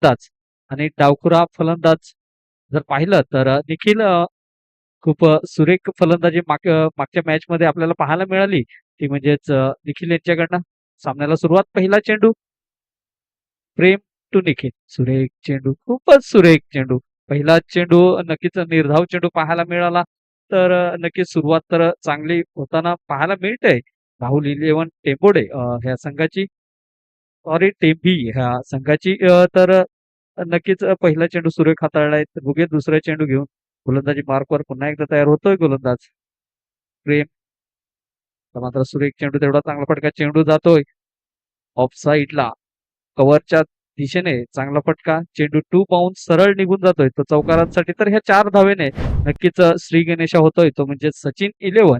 फलंदाज आणि डावखुरा फलंदाज जर पाहिलं तर निखिल खूप सुरेख फलंदाजी मागच्या मॅच मध्ये आपल्याला पाहायला मिळाली ती म्हणजेच निखिल यांच्याकडनं. सामन्याला सुरुवात, पहिला चेंडू प्रेम टू निखिल, सुरेख चेंडू, खूपच सुरेख चेंडू. पहिला चेंडू नक्कीच निर्धाव चेंडू पाहायला मिळाला. तर नक्कीच सुरुवात तर चांगली होताना पाहायला मिळते. राहुल 11 टेंबोडे ह्या संघाची, सॉरी टेंबी ह्या संघाची. तर नक्कीच पहिला चेंडू सुरेख हाताळलाय. तर बघूया दुसरा चेंडू घेऊन गोलंदाजी मार्कवर पुन्हा एकदा तयार होतोय गोलंदाज प्रेम. तर मात्र सुरेख चेंडू, तेवढा चांगला फटका चेंडू जातोय ऑफ साईडला, कव्हरच्या दिशेने चांगला फटका चेंडू टू पाऊंड सरळ निघून जातोय तो चौकारांसाठी. तर ह्या 4 धावेने नक्कीच श्री गणेशा होतोय तो म्हणजे सचिन 11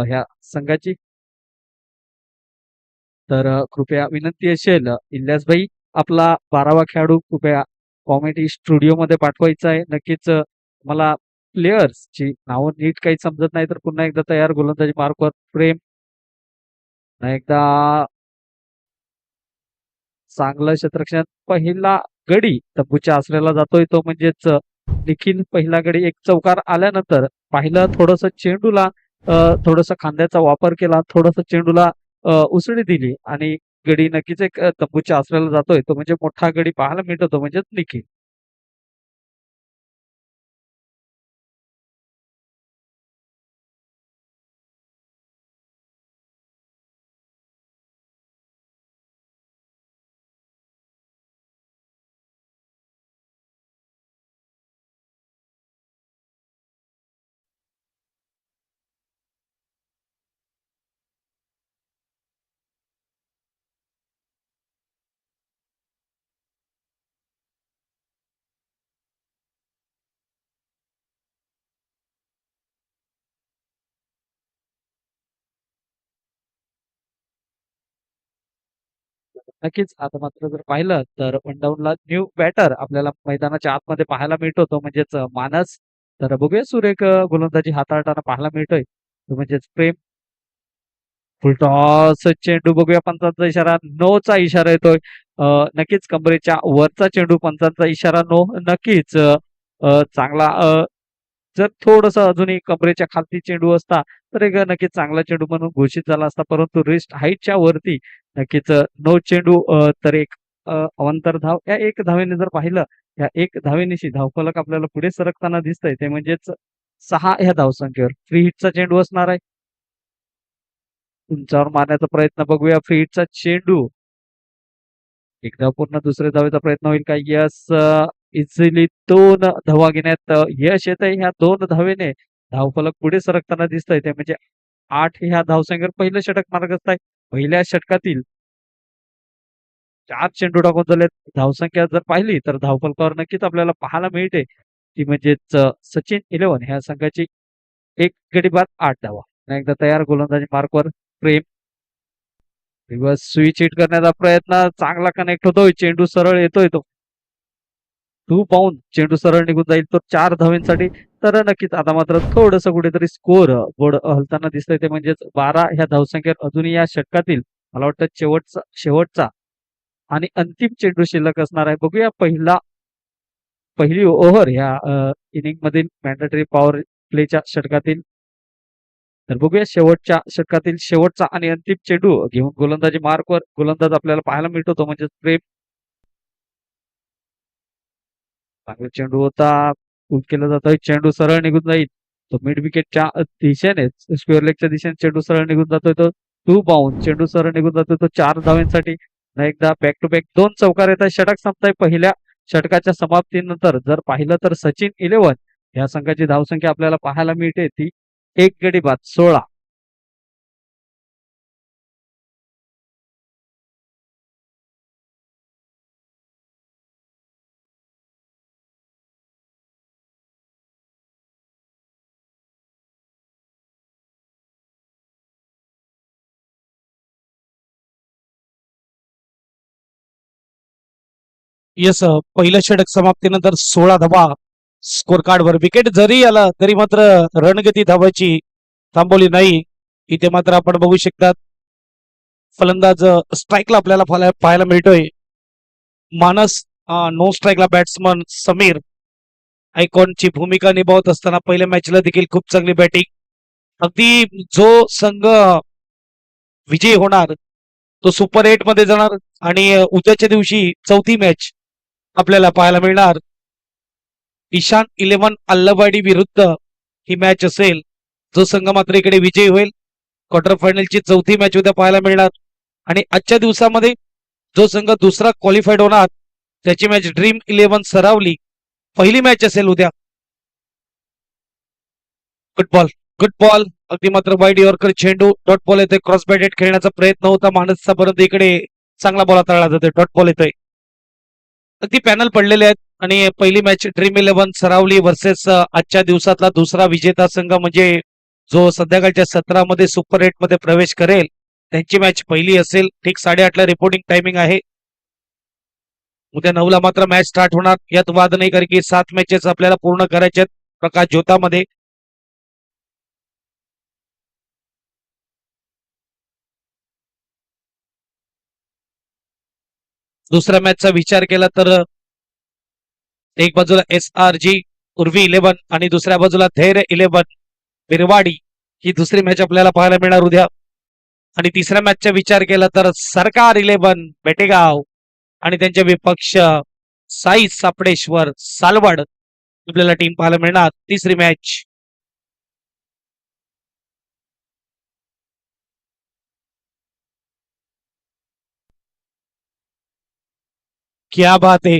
ह्या संघाची. तर कृपया विनंती असेल इलियास भाई, आपला 12वा खेळाडू कृपया कॉमेडी स्टुडिओ मध्ये पाठवायचा आहे. नक्कीच मला प्लेयर्सची नावं नीट काही समजत नाही. तर पुन्हा एकदा तयार गोलंदाजी मार्कवर प्रेम, पुन्हा एकदा चांगलं क्षेत्ररक्षण, पहिला गडी तब्बूच्या आसऱ्याला जातोय तो म्हणजेच निखिल. पहिला गडी एक चौकार आल्यानंतर पाहिलं थोडस चेंडूला थोडस खांद्याचा वापर केला, थोडस चेंडूला उसळी दिली आणि गडी नक्कीच एक तब्बूच्या आसऱ्याला जातोय तो म्हणजे मोठा गडी पाहायला मिळतो तो म्हणजेच निखिल. नक्कीच आता मात्र जर पाहिलं तर वनडाऊनला न्यू बॅटर आपल्याला मैदानाच्या आतमध्ये पाहायला मिळतो तो म्हणजेच मानस. तर बघूया सुरेख गोलंदाजी हाताळताना पाहायला मिळतोय तो म्हणजेच प्रेम. फुलटॉस चेंडू, बघूया पंचांचा इशारा, नो चा इशारा येतोय. नक्कीच कमरेच्या वरचा चेंडू, पंचांचा इशारा नो. नक्कीच चांगला जर थोडस अजूनही कमरेच्या खालती चेंडू असता तर एक नक्कीच चांगला चेंडू म्हणून घोषित झाला असता, परंतु रिस्ट हाईटच्या वरती नक्कीच नो चेंडू. तर एक अवांतर धाव, या एक धावेने जर पाहिलं, या एक धावेनिशी धावफलक आपल्याला पुढे सरकताना दिसतंय ते म्हणजेच 6 ह्या धावसंख्येवर. फ्री हिटचा चेंडू असणार आहे, उंचावर मारण्याचा प्रयत्न, बघूया फ्री हिटचा चेंडू एकदा पूर्ण दुसऱ्या धावेचा प्रयत्न होईल का? यस, इझिली 2 धावा घेण्यात यश येत आहे. ह्या 2 धावेने धावफलक पुढे सरकताना दिसतंय ते म्हणजे 8 ह्या धावसंख्येवर पहिलं षटक मार्गस्थ आहे. पहिल्या षटकातील 4 चेंडू टाकून झालेत. धावसंख्या जर पाहिली तर धावफलकावर नक्कीच आपल्याला पाहायला मिळते ती म्हणजेच सचिन 11 ह्या संघाची एक गडी बाद 8 धावा. एकदा तयार गोलंदाजी मार्कवर प्रेम, रिव्हर्स स्विच हिट करण्याचा प्रयत्न, चांगला कनेक्ट होतोय, चेंडू सरळ येतोय तो टू पाऊंड चेंडू सरळ निघून जाईल तो 4 धावेंसाठी. तर नक्कीच आता मात्र थोडस कुठेतरी स्कोर बोर्ड हलताना दिसतंय ते म्हणजेच 12 ह्या धावसंख्येवर अजूनही या षटकातील मला वाटतं शेवटचा आणि अंतिम चेंडू शिल्लक असणार आहे. बघूया पहिली ओव्हर ह्या इनिंग मधील मॅन्डेटरी पॉवर प्लेच्या षटकातील. तर बघूया शेवटच्या षटकातील शेवटचा आणि अंतिम चेंडू घेऊन गोलंदाजी मार्कवर गोलंदाज आपल्याला पाहायला मिळतो तो म्हणजे प्रेम. चांगला चेंडू होता, पुल केला जातोय, चेंडू सरळ निघून जाईल तो मिड विकेटच्या दिशेने, स्क्वेअर लेगच्या दिशेने चेंडू सरळ निघून जातोय तो टू बाउंड चेंडू सरळ निघून जातोय तो 4 धावांसाठी. एकदा बॅक टू बॅक 2 चौकार येत आहे. षटक संपताय. पहिल्या षटकाच्या समाप्तीनंतर जर पाहिलं तर सचिन 11 या संघाची धावसंख्या आपल्याला पाहायला मिळते ती एक गडी बाद 16. येस, पहिलं षटक समाप्तीनंतर 16 धावा स्कोर कार्डवर. विकेट जरी आला तरी मात्र रणगती धावाची थांबवली नाही. इथे मात्र आपण बघू शकतात फलंदाज स्ट्राईकला आपल्याला पाहायला मिळतोय मानस नो स्ट्राईकला बॅट्समन समीर आयकॉनची भूमिका निभावत असताना पहिल्या मॅचला देखील खूप चांगली बॅटिंग. अगदी जो संघ विजयी होणार तो सुपर 8 मध्ये जाणार आणि उद्याच्या दिवशी चौथी मॅच आपल्याला पाहायला मिळणार. ईशान 11 अल्लवाडी विरुद्ध ही मॅच असेल. जो संघ मात्र इकडे विजयी होईल क्वार्टर फायनलची चौथी मॅच उद्या पाहायला मिळणार. आणि आजच्या दिवसामध्ये जो संघ दुसरा क्वालिफाईड होणार त्याची मॅच ड्रीम 11 सरावली पहिली मॅच असेल उद्या. गुड बॉल अगदी मात्र वाईड यॉर्कर चेंडू डॉट बॉल येतोय. क्रॉस बॅटेड खेळण्याचा प्रयत्न होता मानसचा परंतु इकडे चांगला बॉल हाताळला जातोय. डॉट बॉल येतोय. अगदी पॅनल पडलेले आहेत आणि पहिली मॅच ड्रीम 11 सरावली वर्सेस आजच्या दिवसातला दुसरा विजेता संघ म्हणजे जो संध्याकाळच्या 17 मध्ये सुपर 8 मध्ये प्रवेश करेल त्यांची मॅच पहिली असेल. ठीक 8:30 ला रिपोर्टिंग टायमिंग आहे. उद्या 9 ला मात्र मॅच स्टार्ट होणार यात वाद नाही कारण की 7 मॅचेस आपल्याला पूर्ण करायचे आहेत प्रकाश ज्योतामध्ये. दुसऱ्या मॅचचा विचार केला तर एक बाजूला SRG उर्वी 11 आणि दुसऱ्या बाजूला धैर्य 11 बिरवाडी ही दुसरी मॅच आपल्याला पाहायला मिळणार उद्या. आणि तिसऱ्या मॅचचा विचार केला तर सरकार 11 बेटेगाव आणि त्यांचे विपक्ष साई सापडेश्वर सालवड आपल्याला टीम पाहायला मिळणार तिसरी मॅच. क्या बात आहे.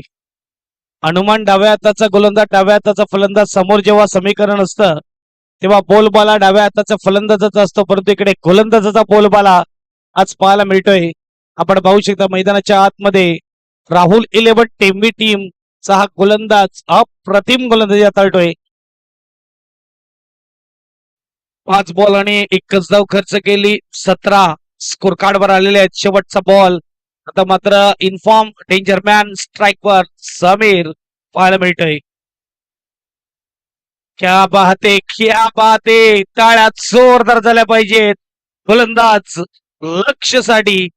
हनुमान डाव्या हाताचा गोलंदाज डाव्या हाताचा फलंदाज समोर जेव्हा समीकरण असतं तेव्हा बोलबाला डाव्या हाताचा फलंदाजाचा असतो परंतु इकडे गोलंदाजाचा बोलबाला आज पाहायला मिळतोय. आपण पाहू शकता मैदानाच्या आतमध्ये राहुल 11 टेंबी टीम चा हा गोलंदाज अप्रतिम गोलंदाजी हाताळतोय. 5 बॉल आणि 1 धाव खर्च केली. 17 स्कोर कार्डवर आलेले आहेत. शेवटचा बॉल आता मात्र इन्फॉर्म डेंजरमॅन स्ट्राईकवर समीर पाहायला मिळतोय. क्या बाते क्या बाते टाळ्यात जोरदार झाल्या पाहिजेत. गोलंदाज लक्ष्यसाठी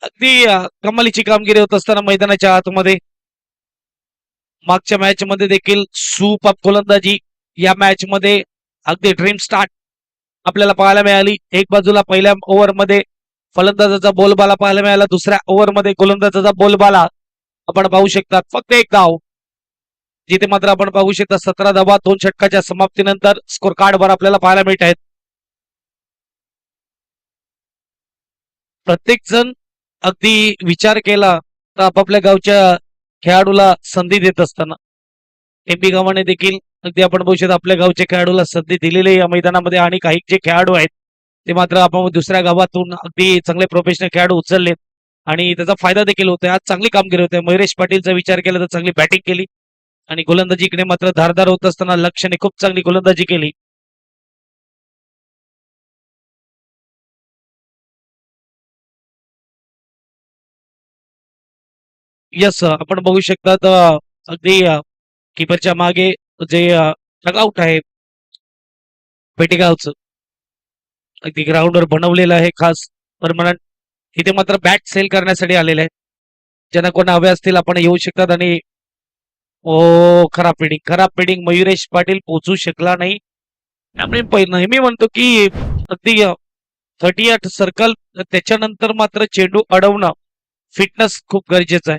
अगदी कमालीची कामगिरी होत असताना मैदानाच्या आतमध्ये मागच्या मॅच मध्ये देखील सुपर गोलंदाजी या मॅच मध्ये अगदी ड्रीम स्टार्ट आपल्याला पाहायला मिळाली. एक बाजूला पहिल्या ओव्हरमध्ये फलंदाजाचा बोलबाला पाहायला मिळाला. दुसऱ्या ओव्हरमध्ये गोलंदाजाचा बोलबाला आपण पाहू शकता. फक्त 1 धाव जिथे मात्र आपण पाहू शकता 17 धावा 2 षटकाच्या समाप्तीनंतर स्कोर कार्डवर आपल्याला पाहायला मिळत आहेत. प्रत्येक जण अगदी विचार केला तर आपापल्या गावच्या खेळाडूला संधी देत असताना एमपी गावाने देखील अगदी आपण बघू शकतो आपल्या गावच्या खेळाडूला संधी दिलेली आहे या मैदानामध्ये. आणि काही जे खेळाडू आहेत ते मात्र आपण दुसऱ्या गावातून अगदी चांगले प्रोफेशनल खेळाडू उचललेत आणि त्याचा फायदा देखील होतोय. आज चांगली कामगिरी होते. मयुरेश पाटीलचा विचार केला तर चांगली बॅटिंग केली आणि गोलंदाजीकडे मात्र धारदार होत असताना लक्ष्यने खूप चांगली गोलंदाजी केली. यस आपण बघू शकतात अगदी किपरच्या मागे जे डगआउट आहे पेटेगावचं अगदी ग्राउंडवर बनवलेलं आहे खास परमनंट. इथे मात्र बॅट सेल करण्यासाठी आलेले आहे. ज्यांना कोणा हवे असतील आपण येऊ शकतात. आणि ओ खराब फिडिंग मयुरेश पाटील पोहोचू शकला नाही. त्यामुळे नेहमी म्हणतो की अगदी 38 सर्कल त्याच्यानंतर मात्र चेंडू अडवणं फिटनेस खूप गरजेचं आहे.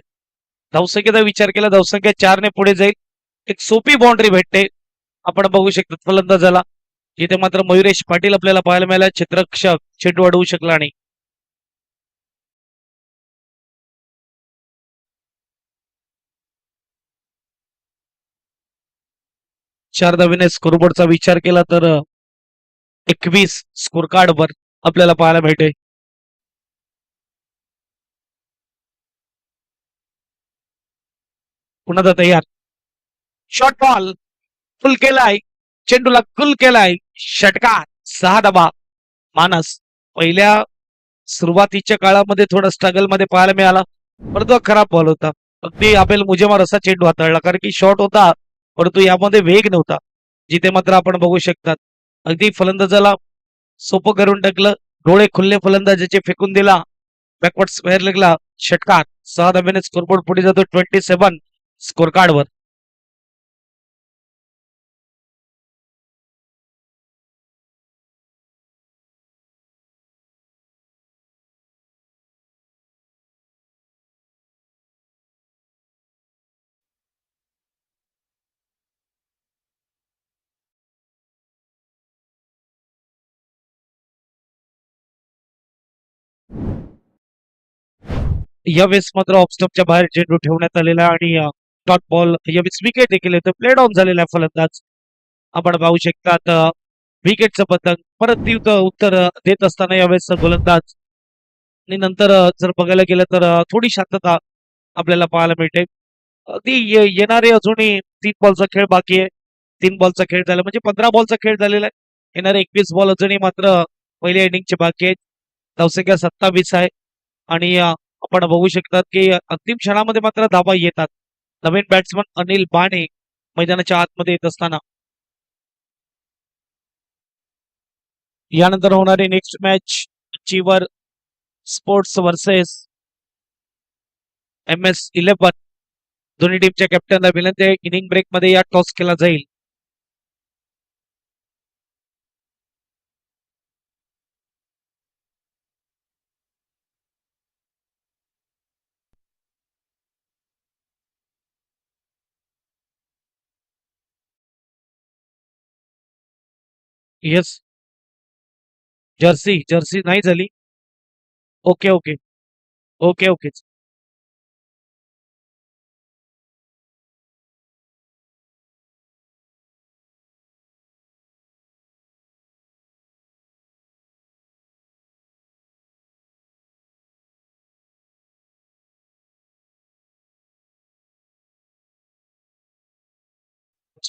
धावसंख्येचा विचार केला धावसंख्या 4 ने पुढे जाईल. एक सोपी बाउंड्री भेटते आपण बघू शकतो फलंदाजाला. जिथे मात्र मयुरेश पाटील आपल्याला पाहायला मिळाला. क्षेत्ररक्षक चेंडू अडवू शकला नाही. चार धावेने स्कोरबोर्डचा विचार केला तर 21 स्कोर कार्डवर आपल्याला पाहायला मिळते. पुन्हा तयार शॉर्ट बॉल फुल केलाय. चेंडूला कुल केलाय. षटकार 6 धावा. मानस पहिल्या सुरुवातीच्या काळामध्ये थोडा स्ट्रगल मध्ये पाहायला मिळाला परंतु खराब बॉल होता. अगदी आपेल मुजेमार असा चेंडू हाताळला कारण की शॉर्ट होता परंतु यामध्ये वेग नव्हता. जिथे मात्र आपण बघू शकतात अगदी फलंदाजाला सोपं करून टाकलं. डोळे खुल्ले फलंदाजाचे फेकून दिला. बॅकवर्ड स्क्वेअर लेगला षटकार 6 धाब्याने स्कोरबोर्ड पुढे जातो 27 स्कोर कार्डवर. यावेळेस मात्र ऑफस्टॉपच्या बाहेर चेंडू ठेवण्यात आलेला आहे आणि डॉट बॉल यावेळेस विकेट देखील येतो. प्ले डाऊन झालेला आहे फलंदाज. आपण पाहू शकतात विकेटचं पतंग परत ती उत्तर देत असताना यावेळेस गोलंदाज आणि नंतर जर बघायला गेलं तर थोडी शांतता आपल्याला पाहायला मिळते. अगदी येणारे अजूनही 3 बॉलचा खेळ बाकी आहे. 3 बॉलचा खेळ झाला म्हणजे 15 बॉलचा खेळ झालेला आहे. येणारे 21 बॉल अजूनही मात्र पहिल्या इनिंगचे बाकी आहेत. धावसंख्या 27 आहे आणि आपण बघू शकतात की अंतिम क्षणामध्ये मात्र धावा येतात. नवीन बॅट्समन अनिल बाणे मैदानाच्या आतमध्ये येत असताना यानंतर होणारी नेक्स्ट मॅच चिवर स्पोर्ट्स वर्सेस MS-11. दोन्ही टीमच्या कॅप्टनला विनंती आहे इनिंग ब्रेक मध्ये या टॉस केला जाईल. येस. जर्सी जर्सी नाही झाली. Okay okay okay okay.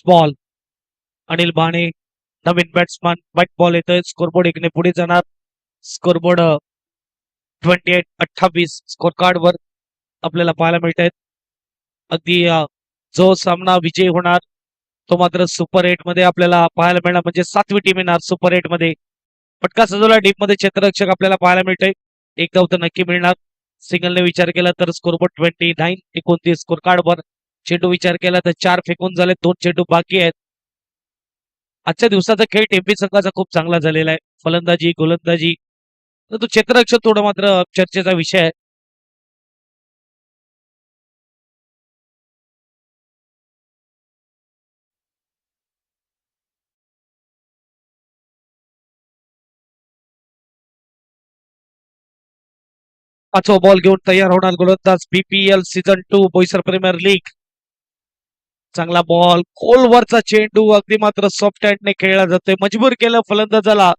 Ball Anil बाणे नवीन बॅट्समन व्हाईट बॉल येतोय. स्कोरबोर्ड एकने पुढे जाणार. स्कोरबोर्ड 28 स्कोर कार्ड वर आपल्याला पाहायला मिळत आहेत. अगदी जो सामना विजयी होणार तो मात्र सुपर 8 मध्ये आपल्याला पाहायला मिळणार म्हणजे 7वी टीम येणार सुपर 8 मध्ये. फटका सजवला डीप मध्ये क्षेत्ररक्षक आपल्याला पाहायला मिळतोय. एक धाव तर नक्की मिळणार. सिंगलने विचार केला तर स्कोरबोर्ड 29 स्कोर कार्ड वर. चेंडू विचार केला तर 4 फेकून झाले. 2 चेंडू बाकी आहेत. आजच्या दिवसाचा खेळ टेम्पी संघाचा खूप चांगला झालेला आहे. फलंदाजी गोलंदाजी तो क्षेत्ररक्षक थोडं मात्र चर्चेचा विषय आहे. पाचवा बॉल घेऊन तयार होणार गोलंदाज. BPL season 2 Boisar premier league. चांगला बॉल खोलवरचा चेंडू अगदी मात्र सॉफ्ट हँडने खेळला जातोय. मजबूर केलं फलंदाजाला.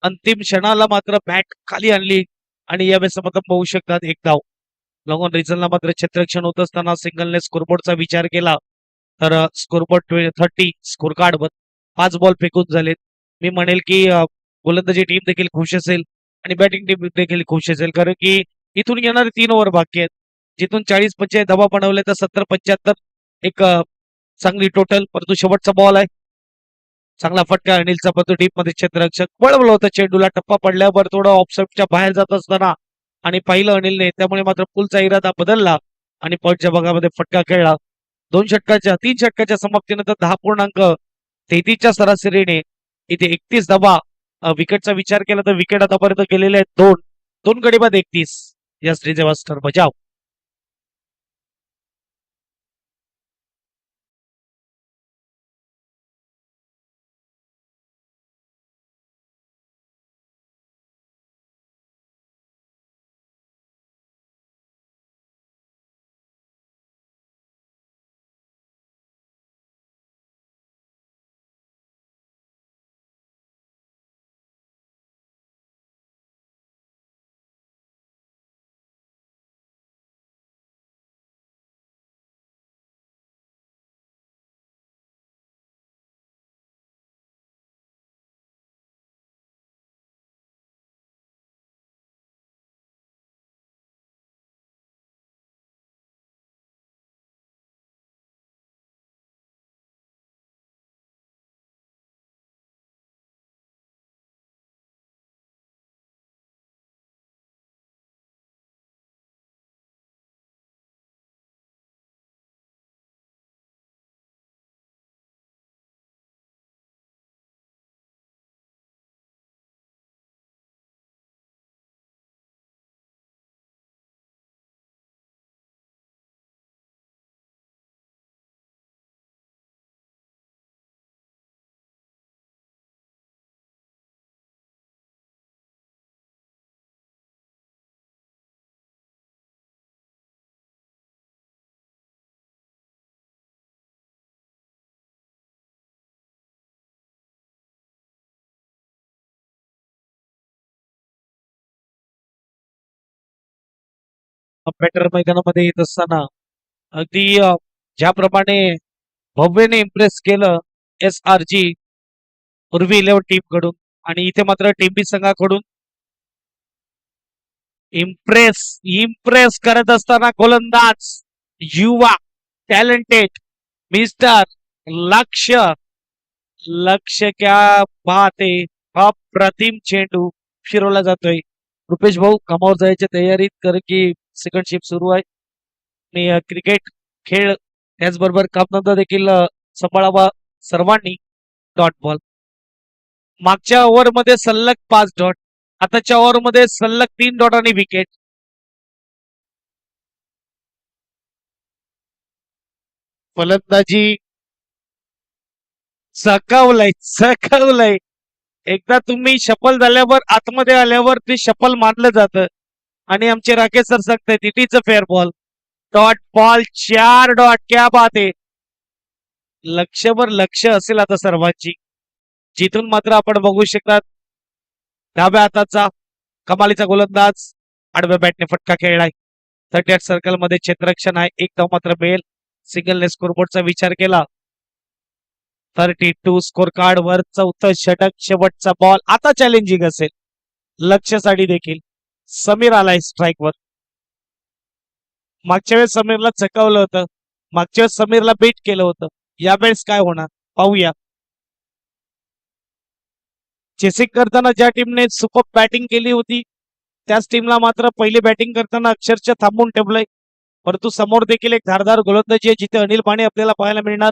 अंतिम क्षणाला मात्र बॅट खाली आणली आणि यावेळेस मात्र पाहू शकतात एक धाव. लॉंग ऑन रिझनला मात्र क्षेत्ररक्षण होत असताना सिंगलने स्कोरबोर्डचा विचार केला तर स्कोरबोर्ड 30 स्कोर कार्डवर 5 बॉल फेकून झालेत. मी म्हणेल की गोलंदाजी टीम देखील खुश असेल आणि बॅटिंग टीम देखील खुश असेल कारण की इथून येणारे 3 ओव्हर बाकी आहेत. जिथून 40-45 धावा बनवल्या तर 70-75 एक चांगली टोटल. परंतु शेवटचा बॉल आहे. चांगला फटका अनिलचा परंतु डीप मध्ये क्षेत्ररक्षक वळवलं होतं चेंडूला. टप्पा पडल्यावर थोडं ऑफसाईडच्या बाहेर जात असताना आणि पाहिलं अनिलने त्यामुळे मात्र पुलचा इरादा बदलला आणि पॉईंटच्या भागामध्ये फटका खेळला. 3 षटकाच्या समाप्तीनंतर 10.33च्या सरासरीने इथे 31 धावा. विकेटचा विचार केला तर विकेट आतापर्यंत गेलेले आहेत 2. 2 गडी बाद 31 या श्रीजेवास्कर बजाव. बेटर मैदानामध्ये येत असताना अगदी ज्याप्रमाणे भव्यने इम्प्रेस केलं SRG पूर्वी 11 टीम कडून आणि इथे मात्र टीम संघाकडून इम्प्रेस इम्प्रेस करत असताना गोलंदाज युवा टॅलेंटेड मिस्टर लक्ष लक्ष क्या बात आहे अप्रतिम चेंडू फिरवला जातोय रुपेश भाऊ कामावर जायच्या तयारीत कारण की सेकंड शिफ्ट सुरू आहे आणि क्रिकेट खेळ त्याचबरोबर कामधंदा देखील सांभाळावा सर्वांनी डॉट बॉल मागच्या ओव्हरमध्ये सलग 5 डॉट आताच्या ओव्हरमध्ये सलग 3 डॉट आणि विकेट फलंदाजी चकावलंय चकावलंय एकदा तुम्ही शफल झाल्यावर आतमध्ये आल्यावर ते शफल मानलं जातं आणि आमचे राकेश सर सांगतायत it is a fair ball dot ball 4 dot क्या बात आहे लक्षवर लक्ष असेल आता सर्वांची जिथून मात्र आपण बघू शकतात डाव्या हाताचा कमालीचा गोलंदाज आडव्या बॅटने फटका खेळलाय 38 सर्कल मध्ये क्षेत्ररक्षण आहे एक धाव मात्र मिळेल सिंगलने स्कोरबोर्डचा विचार केला 32 स्कोर कार्ड वर चौथं षटक शेवटचा बॉल आता चॅलेंजिंग असेल लक्षसाठी देखील समीर आलाय स्ट्राईक वर मागच्या वेळेस समीरला चकावलं होतं मागच्या वेळेस समीरला बीट केलं होतं यावेळेस काय होणार पाहूया चेसिंग करताना ज्या टीमने सुपर बॅटिंग केली होती त्याच टीमला मात्र पहिली बॅटिंग करताना अक्षरशः थांबून ठेवलंय परंतु समोर देखील एक धारदार गोलंदाजी आहे जिथे अनिल माने आपल्याला पाहायला मिळणार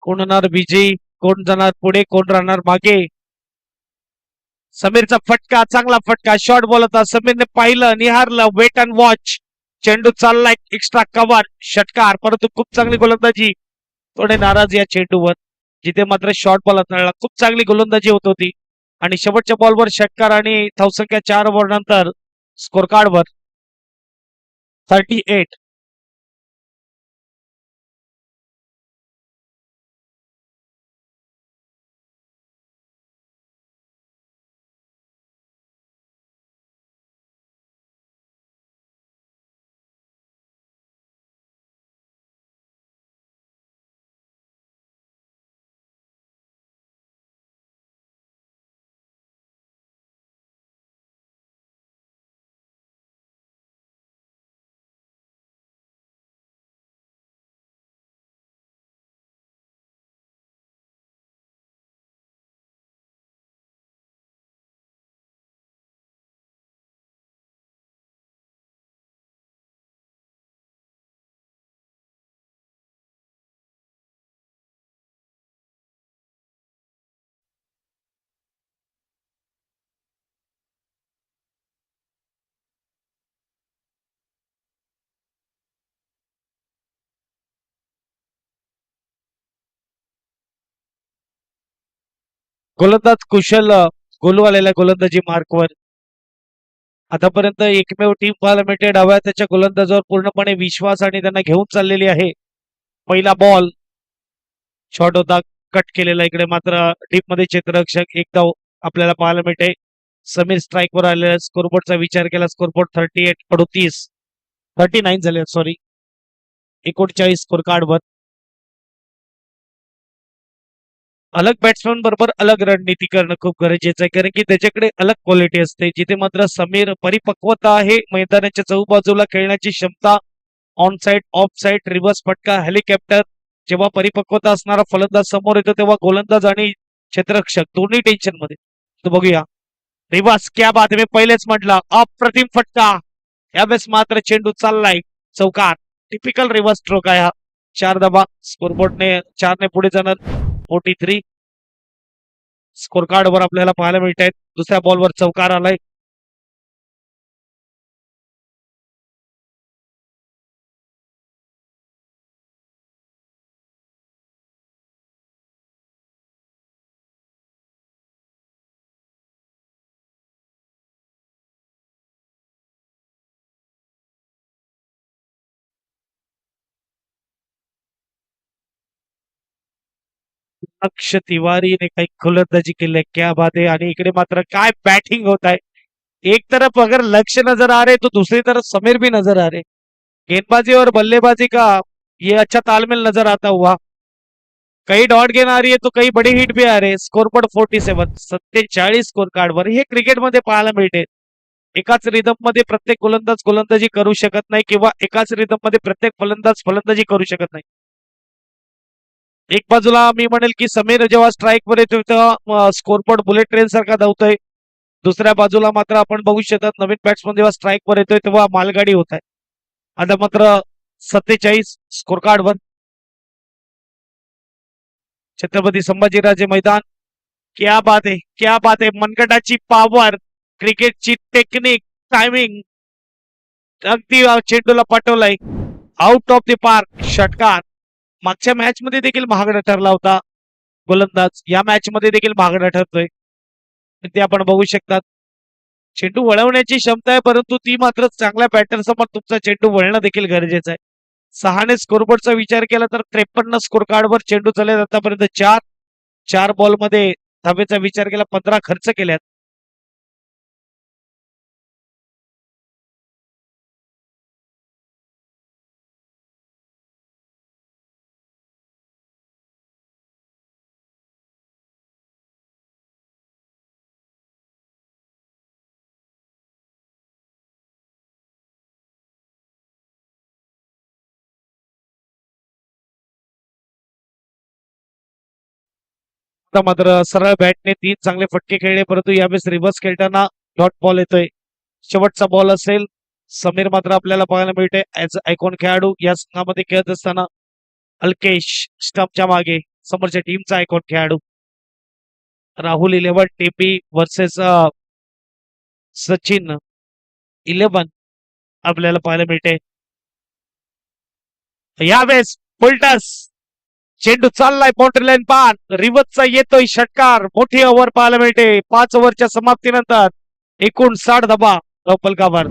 कोण होणार विजयी कोण जाणार पुढे कोण राहणार मागे समीरचा फटका चांगला फटका शॉर्ट बॉल होता समीरने पाहिलं निहारलं वेट अँड वॉच चेंडू चाललाय एक्स्ट्रा कव्हर षटकार परंतु खूप चांगली गोलंदाजी थोडे नाराज या चेंडूवर जिथे मात्र शॉर्ट बॉल हाताळला खूप चांगली गोलंदाजी होत होती आणि शेवटच्या बॉलवर षटकार आणि धावसंख्या 4 ओव्हर नंतर स्कोर कार्डवर 38 गोलंदाज कुशल गोलू आलेल्या गोलंदाजी मार्कवर आतापर्यंत एकमेव टीम पाहायला मिळते डाव्या त्याच्या गोलंदाजावर पूर्णपणे विश्वास आणि त्यांना घेऊन चाललेली आहे पहिला बॉल शॉट होता कट केलेला इकडे मात्र डीप मध्ये क्षेत्ररक्षक एक धाव आपल्याला पाहायला मिळते समीर स्ट्राईक वर आलेला स्कोरबोर्डचा विचार केला स्कोरबोर्ड 39 झाले सॉरी 39 स्कोर कार्ड वर अलग बॅट्समॅन बरोबर अलग रणनीती करणं खूप गरजेचं आहे कारण की त्याच्याकडे अलग क्वालिटी असते जिथे मात्र समीर परिपक्वता आहे मैदानाच्या चहूबाजूला खेळण्याची क्षमता on side of side reverse फटका हेलिकॉप्टर जेव्हा परिपक्वता असणारा फलंदाज समोर येतो तेव्हा गोलंदाज आणि क्षेत्ररक्षक दोन्ही टेन्शन मध्ये तो बघूया रिव्हर्स क्या बात आहे मी पहिलेच म्हटलं अप्रतिम फटका यावेळेस मात्र चेंडू चाललाय चौकार टिपिकल रिव्हर्स स्ट्रोक आहे हा 4 धावा स्कोरबोर्डने 4ने पुढे जाणार 43 स्कोर कार्ड वर आपल्याला पाहायला मिळत आहेत दुसऱ्या बॉलवर चौकार आलाय अक्ष तिवारीने काही गोलंदाजी केली आहे, क्या बात आहे. आणि इकडे मात्र काय बॅटिंग होत आहे. एक तरफ अगर लक्ष्य नजर आ रहे तो दूसरी तरफ समीर भी नजर आ रहे. गेंदबाजी और बल्लेबाजी का ये अच्छा तालमेल नजर आता हुआ. काही डॉट गेन आ रही है तो काही बडे हिट भी आ रहे. स्कोर बोर्ड 47 स्कोर कार्डवर हे क्रिकेटमध्ये पाहायला मिळते. एकाच रिदम मध्ये प्रत्येक गोलंदाज गोलंदाजी करू शकत नाही किंवा एकाच रिदम मध्ये प्रत्येक फलंदाज फलंदाजी करू शकत नाही. एक बाजूला मी म्हणेल की समीर जेव्हा स्ट्राईक वर येतो तेव्हा स्कोरबोर्ड बुलेट ट्रेन सारखा धावतोय. दुसऱ्या बाजूला मात्र आपण बघू शकतात नवीन बॅट्समन जेव्हा स्ट्राईक वर येतोय तेव्हा मालगाडी होत आहे. आता मात्र 47 स्कोर कार्डवर छत्रपती संभाजीराजे मैदान. क्या बात आहे, क्या बात आहे. मनगटाची पॉवर, क्रिकेटची टेक्निक, टायमिंग अगदी चेंडूला पटवलाय. आउट ऑफ द पार्क षटकार. मागच्या मॅच मध्ये देखील महागडा ठरला होता गोलंदाज. या मॅच मध्ये देखील महागडा ठरतोय. ते आपण बघू शकतात. चेंडू वळवण्याची क्षमता आहे परंतु ती मात्र चांगल्या बॅटर समोर तुमचा चेंडू वळणं देखील गरजेचं आहे. 6ने स्कोरबोर्डचा विचार केला तर 53 स्कोर कार्डवर चेंडू चालले आतापर्यंत 4 बॉलमध्ये धावेचा विचार केला 15 खर्च केल्यात. आता मात्र सरळ बॅटने 3 चांगले फटके खेळले परंतु यावेळेस रिव्हर्स खेळताना डॉट बॉल येतोय. शेवटचा बॉल असेल. समीर मात्र आपल्याला पाहायला मिळते ऍज आयकॉन खेळाडू या संघामध्ये खेळत असताना अल्केश स्टंपच्या मागे समोरच्या टीमचा आयकॉन खेळाडू. राहुल 11 टीपी वर्सेस सचिन 11 आपल्याला पाहायला मिळते. यावेळेस फुलटस चेंडू चाललाय बाउंड्री लाईन पार. रिव्हर्सचा येतोय षटकार. मोठी ओव्हर पाहायला मिळते. 5 ओव्हरच्या समाप्तीनंतर एकूण 60 धावा फलकावर.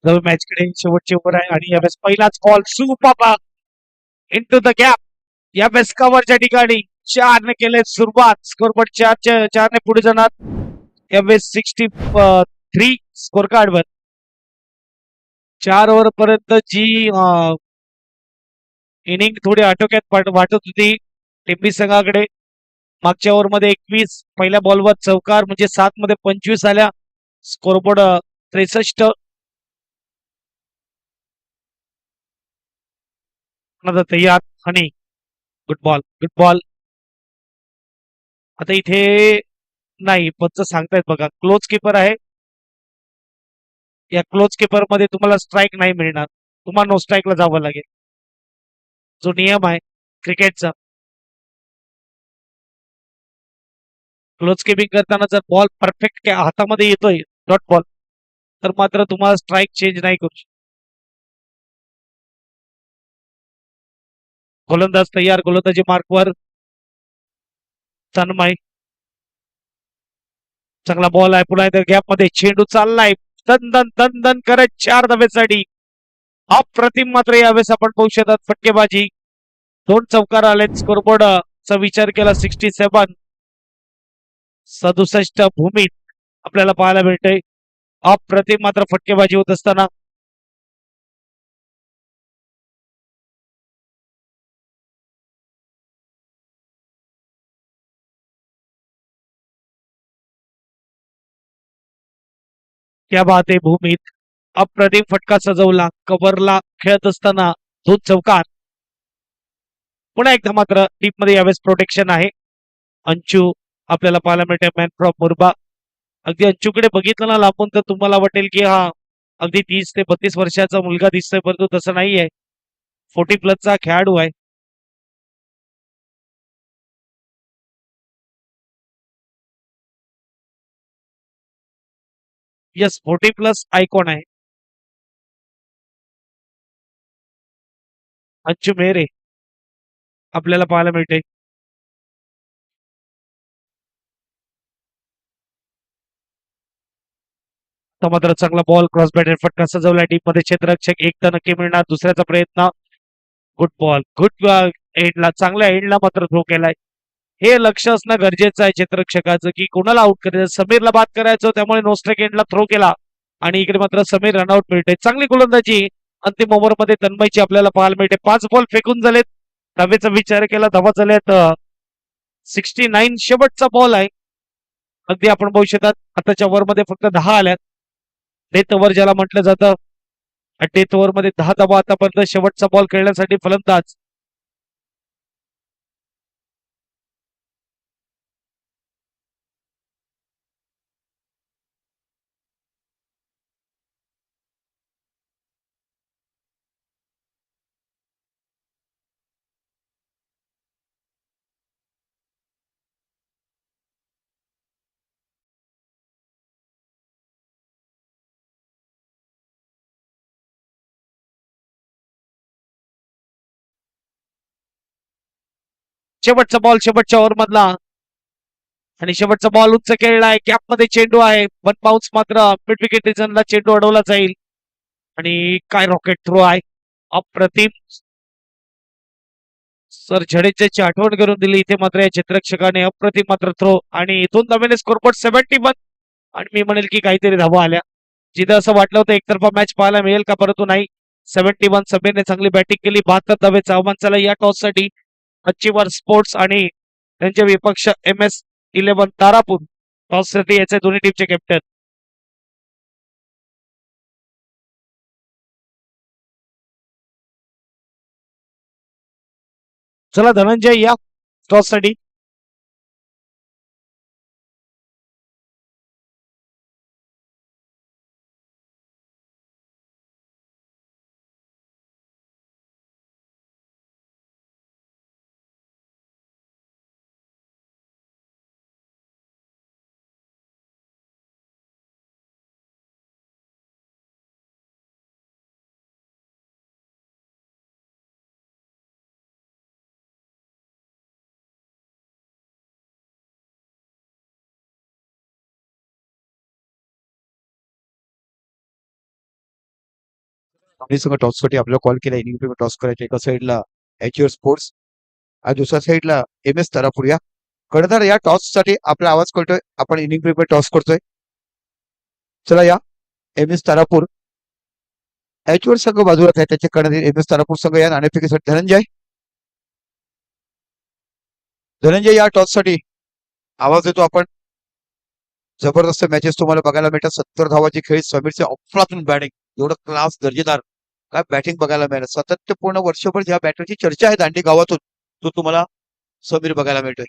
मॅच कडे शेवटची ओव्हर आहे आणि यावेळेस पहिलाच बॉल सुपापा इनटू द गॅप. यावेळेस कव्हरच्या ठिकाणी 4ने केले सुरुवात. स्कोरबोर्ड 4ने पुढे जाणार. यावेळेस 63 स्कोर कार्डवर 4 ओव्हर पर्यंत जी इनिंग थोडी आटोक्यात वाटत होती टिंबी संघाकडे. मागच्या ओव्हर मध्ये 21 पहिल्या बॉलवर चौकार म्हणजे 7 मध्ये 25 आल्या. स्कोरबोर्ड 63. तयार आणि गुड बॉल, गुड बॉल. आता इथे नाही पंच सांगतायत बघा क्लोज कीपर आहे. या क्लोज कीपर मध्ये तुम्हाला स्ट्राईक नाही मिळणार. तुम्हाला नो स्ट्राईकला जावं लागेल. जो नियम आहे क्रिकेटचा क्लोज किपिंग करताना जर बॉल परफेक्ट हातामध्ये येतोय डॉट बॉल, तर मात्र तुम्हाला स्ट्राईक चेंज नाही करू शकत. गोलंदाज तयार, गोलंदाजी मार्कवर. तन्मय, चांगला बॉल आहे, पुन्हा एकदा गॅप मध्ये चेंडू चाललाय, दन दन दन दन करत 4 धावेसाठी. अप्रतिम मात्र यावेळेस आपण पाहू शकतात फटकेबाजी. 2 चौकार आलेत. स्कोरबोर्ड चा विचार केला 67, 67 भूमीत आपल्याला पाहायला मिळतंय. अप्रतिम मात्र फटकेबाजी होत असताना. क्या बात आहे भूमीत. अप्रतिम फटका सजवला, कव्हरला खेळत असताना 2 चौकार. पुन्हा एकदा मात्र टीप मध्ये यावेळेस प्रोटेक्शन आहे. अंशू आपल्याला पाहायला मिळते मॅन फ्रॉम मुरबा. अगदी अंशूकडे बघितलं ना लांबून तर तुम्हाला वाटेल की हा अगदी 30 ते 32 वर्षाचा मुलगा दिसतोय, परंतु तसं नाहीये. 40 प्लसचा खेळाडू आहे. येस, 40 प्लस आयकॉन आहे अंशू मेहरे आपल्याला पाहायला मिळते. तर मात्र चांगला बॉल क्रॉस बॅटर फटका सजवला टीम मध्ये. क्षेत्ररक्षक एक तर नक्की मिळणार, दुसऱ्याचा प्रयत्न. गुड बॉल, गुड एंडला, चांगल्या एंडला मात्र थ्रो केलाय. हे लक्ष असणं गरजेचं आहे क्षेत्ररक्षकाचं की कोणाला आउट करायचं. समीरला बाद करायचं, त्यामुळे नोस्ट्रेक एंडला थ्रो केला आणि इकडे मात्र समीर रनआउट मिळते. चांगली गोलंदाजी अंतिम ओव्हरमध्ये तन्मयची आपल्याला पाहायला मिळते. 5 बॉल फेकून झालेत. धावेचा विचार केला, धावा झाल्यात 69. शेवटचा बॉल आहे. अगदी आपण बघू शकतात आताच्या ओव्हर मध्ये फक्त 10 आल्यात. डेथ ओव्हर ज्याला म्हटलं जातं. डेथ ओव्हर मध्ये 10 धावा आतापर्यंत. शेवटचा बॉल खेळण्यासाठी फलंदाज. शेवटचा बॉल शेवटच्या ओव्हर मधला आणि शेवटचा बॉल उंच खेळलाय. कॅप मध्ये चेंडू आहे. 1 बाउन्स मात्र मिड विकेट रिजनला चेंडू अडवला जाईल आणि काय रॉकेट थ्रो आहे. अप्रतिम. सर जडेजाची आठवण करून दिली इथे मात्र या चित्ररक्षकाने. अप्रतिम मात्र थ्रो आणि 2 धावेने स्कोरबोर्ड 71. आणि मी म्हणेल की काहीतरी धावा आल्या. जिथं असं वाटलं होतं एकतर्फा मॅच पाहायला मिळेल का, परंतु नाही. 71. समीरने चांगली बॅटिंग केली. 72 धावेचा आव्हान चला या टॉस साठी अचिवर स्पोर्ट्स आणि त्यांचे विपक्ष MS11 तारापूर. टॉस साठी याचे दोन्ही टीमचे कॅप्टन. चला धनंजय या टॉस साठी. आम्ही सगळं टॉससाठी आपल्याला कॉल केला. इनिंग पेपर टॉस करायचे. एका साईडला एचयुअर स्पोर्ट्स आणि दुसऱ्या साईडला MS तारापूर. या कळणार या टॉस साठी आपला आवाज कळतोय. आपण इनिंग पेपर टॉस करतोय. चला या MS तारापूर एचयुअर संघ बाजूला आहे. त्याचे करणार MS तारापूर संघ या नाणेफेकीसाठी. धनंजय या टॉस साठी आवाज देतो आपण. जबरदस्त मॅचेस तुम्हाला बघायला मिळतात. 70 धावाची खेळी. समीरचे अफलातून बॅटिंग. एवढं क्लास दर्जेदार काय बॅटिंग बघायला मिळालं. सातत्यपूर्ण वर्षभर ज्या बॅटरची चर्चा आहे दांडी गावातून, तो तुम्हाला समीर बघायला मिळतोय.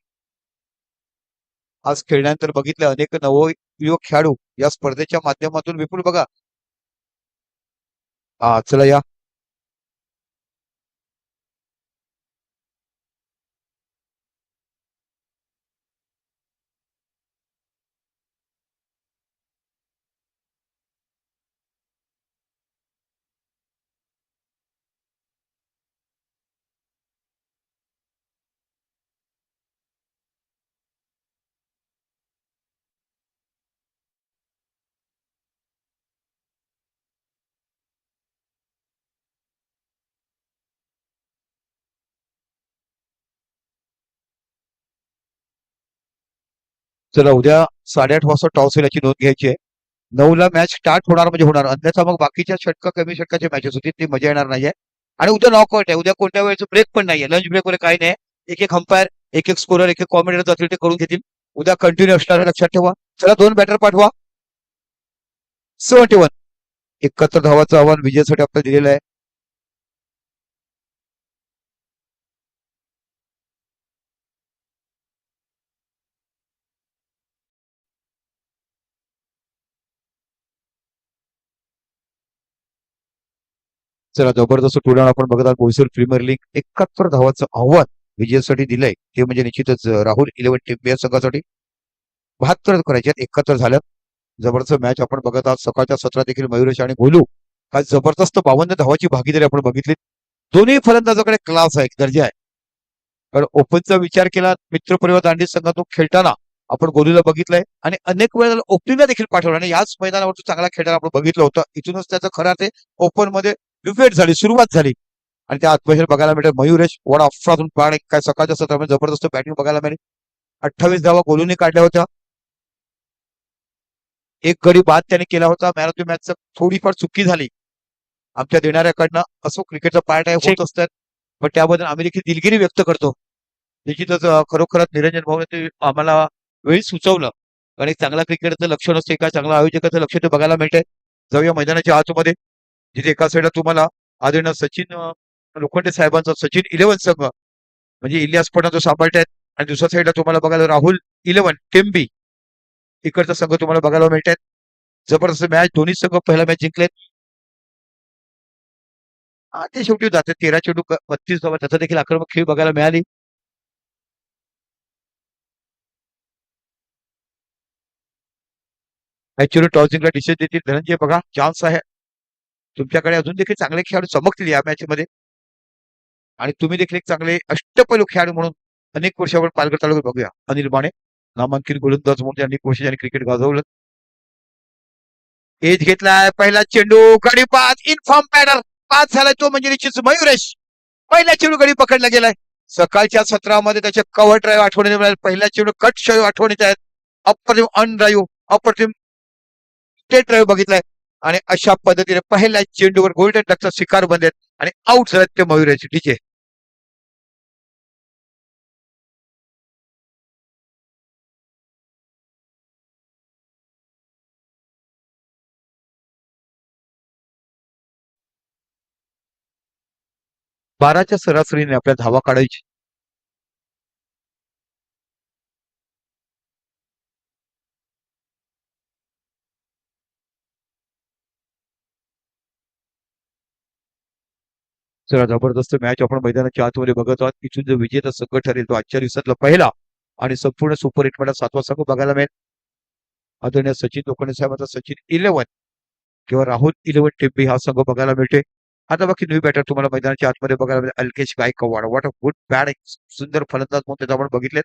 आज खेळल्यानंतर बघितलं अनेक नवयुवक खेळाडू या स्पर्धेच्या माध्यमातून विपुल बघा. चला या चला उद्या 8:30 वाजता टॉस होईल याची नोंद घ्यायची आहे. 9ला मॅच स्टार्ट होणार म्हणजे होणार, अन्यथा मग बाकीच्या षटका कमी षटकाच्या मॅचेस होतील, ती मजा येणार नाहीये. आणि उद्या नॉकआउट आहे, उद्या कोणत्या वेळेचं ब्रेक पण नाहीये, लंच ब्रेक वगैरे काही नाही. एक एक अंपायर, एक एक स्कोरर, एक एक कॉमेंटेटर जातील ते करून घेतील. उद्या कंटिन्यू असणार आहे, लक्षात ठेवा. चला 2 बॅटर पाठवा. 71 71 धावाचं आव्हान विजयासाठी आपल्याला दिलेलं आहे. चला जबरदस्त टुर्नामेंट आपण बघत आहात. बोईसर प्रीमियर लीग 71 धावाचं आव्हान विजयासाठी दिलंय, ते म्हणजे निश्चितच राहुल 11 टीम या संघासाठी 72 करायचे आहेत, 71 झाल्यात. जबरदस्त मॅच आपण बघत आहात. सकाळच्या सत्रात देखील मयुरेश आणि गोलू काय जबरदस्त 52 धावाची भागीदारी आपण बघितली. दोन्ही फलंदाजाकडे क्लास आहे, दर्जा आहे. कारण ओपनचा विचार केला, मित्रपरिवार दांडी संघातून खेळताना आपण गोलूला बघितलंय आणि अनेक वेळेला ओपनिंगला देखील पाठवलं आणि याच मैदानावर तो चांगला खेळताना आपण बघितलं होतं. इथूनच त्याचं खरं ते ओपन मध्ये विकेट झाली, सुरुवात झाली. आणि त्या आत्मशेर बघायला मिळेल. मयुरेश वडा अफरातून पाड काय सकाळच्या सत्रामध्ये जबरदस्त बॅटिंग बघायला मिळेल. 28 धावा गोलूने काढल्या होत्या. एक गडी बाद त्याने केला होता. मॅन ऑफ द मॅचचं थोडीफार चुकी झाली आमच्या देणाऱ्याकडनं, असो क्रिकेटचा पार्ट आहे, होत असतात. पण त्याबद्दल आम्ही देखील दिलगिरी व्यक्त करतो. निश्चितच खरोखरच निरंजन भाऊने ते आम्हाला वेळी सुचवलं. आणि एक चांगला क्रिकेटचं लक्षण असते, एका चांगला आयोजकाचं लक्ष ते बघायला मिळतंय. जाऊया मैदानाच्या आतमध्ये, जिथे एका साईडला तुम्हाला आदरणीय सचिन लोखंडे साहेबांचा सचिन 11 संघ म्हणजे इलियास पठाण जो सांभाळतायत, आणि दुसऱ्या साईडला तुम्हाला बघायला राहुल 11 टेम्बी इकडचा संघ तुम्हाला बघायला मिळतात. जबरदस्त मॅच, दोन्ही संघ पहिला मॅच जिंकलेत. ते शेवटी जाते 13 चेंडू 32 धावा, त्याचा देखील आक्रमक खेळ बघायला मिळाली. ऍक्च्युअली टॉस जिंकला डिसिजन देतील धनंजय. बघा चान्स आहे तुमच्याकडे, अजून देखील चांगले खेळाडू चमकतील या मॅच मध्ये. आणि तुम्ही देखील एक चांगले अष्टपैलू खेळाडू म्हणून अनेक वर्ष आपण पालघर तालुक्यात बघूया. अनिल माने नामांकित गोलंदाज म्हणून अनेक वर्ष त्यांनी क्रिकेट गाजवलं. एज घेतलाय, पहिला चेंडू गडी पाच, इन्फॉर्म पॅडर पाच झालाय, तो म्हणजे निश्चित मयुरेश. पहिला चेंडू गडी पकडला गेलाय. सकाळच्या सत्रामध्ये त्याचे कव्हर ड्राईव्ह आठवणीने मिळाले. पहिला चेंडू कट शॉट आठवणीत आहेत. अप्रतिम अन ड्राईव्ह, अप्रतिम स्टेट ड्राईव्ह बघितलाय. आणि अशा पद्धतीने पहिल्या चेंडूवर गोल्डन डकचा शिकार बनलेत आणि आउट झालेत ते मयुरेश. डीजे बाराच्या सरासरीने आपल्या धावा काढायची. चला जबरदस्त मॅच आपण मैदानाच्या आतमध्ये बघत आहोत. इथून जो विजेता संघ ठरेल तो आजच्या दिवसातला पहिला आणि संपूर्ण सुपर हिट मध्ये 7वा संघ बघायला मिळेल. आदरणीय सचिन लोखंडे साहेबांचा सचिन 11 किंवा राहुल 11 टेम्पी हा संघ बघायला मिळते. आता बाकी न्यू बॅटर तुम्हाला मैदानाच्या आतमध्ये बघायला मिळेल. Alkesh Gaikwad, what a good bat, सुंदर फलंदाज म्हणून त्याचा आपण बघितलेत.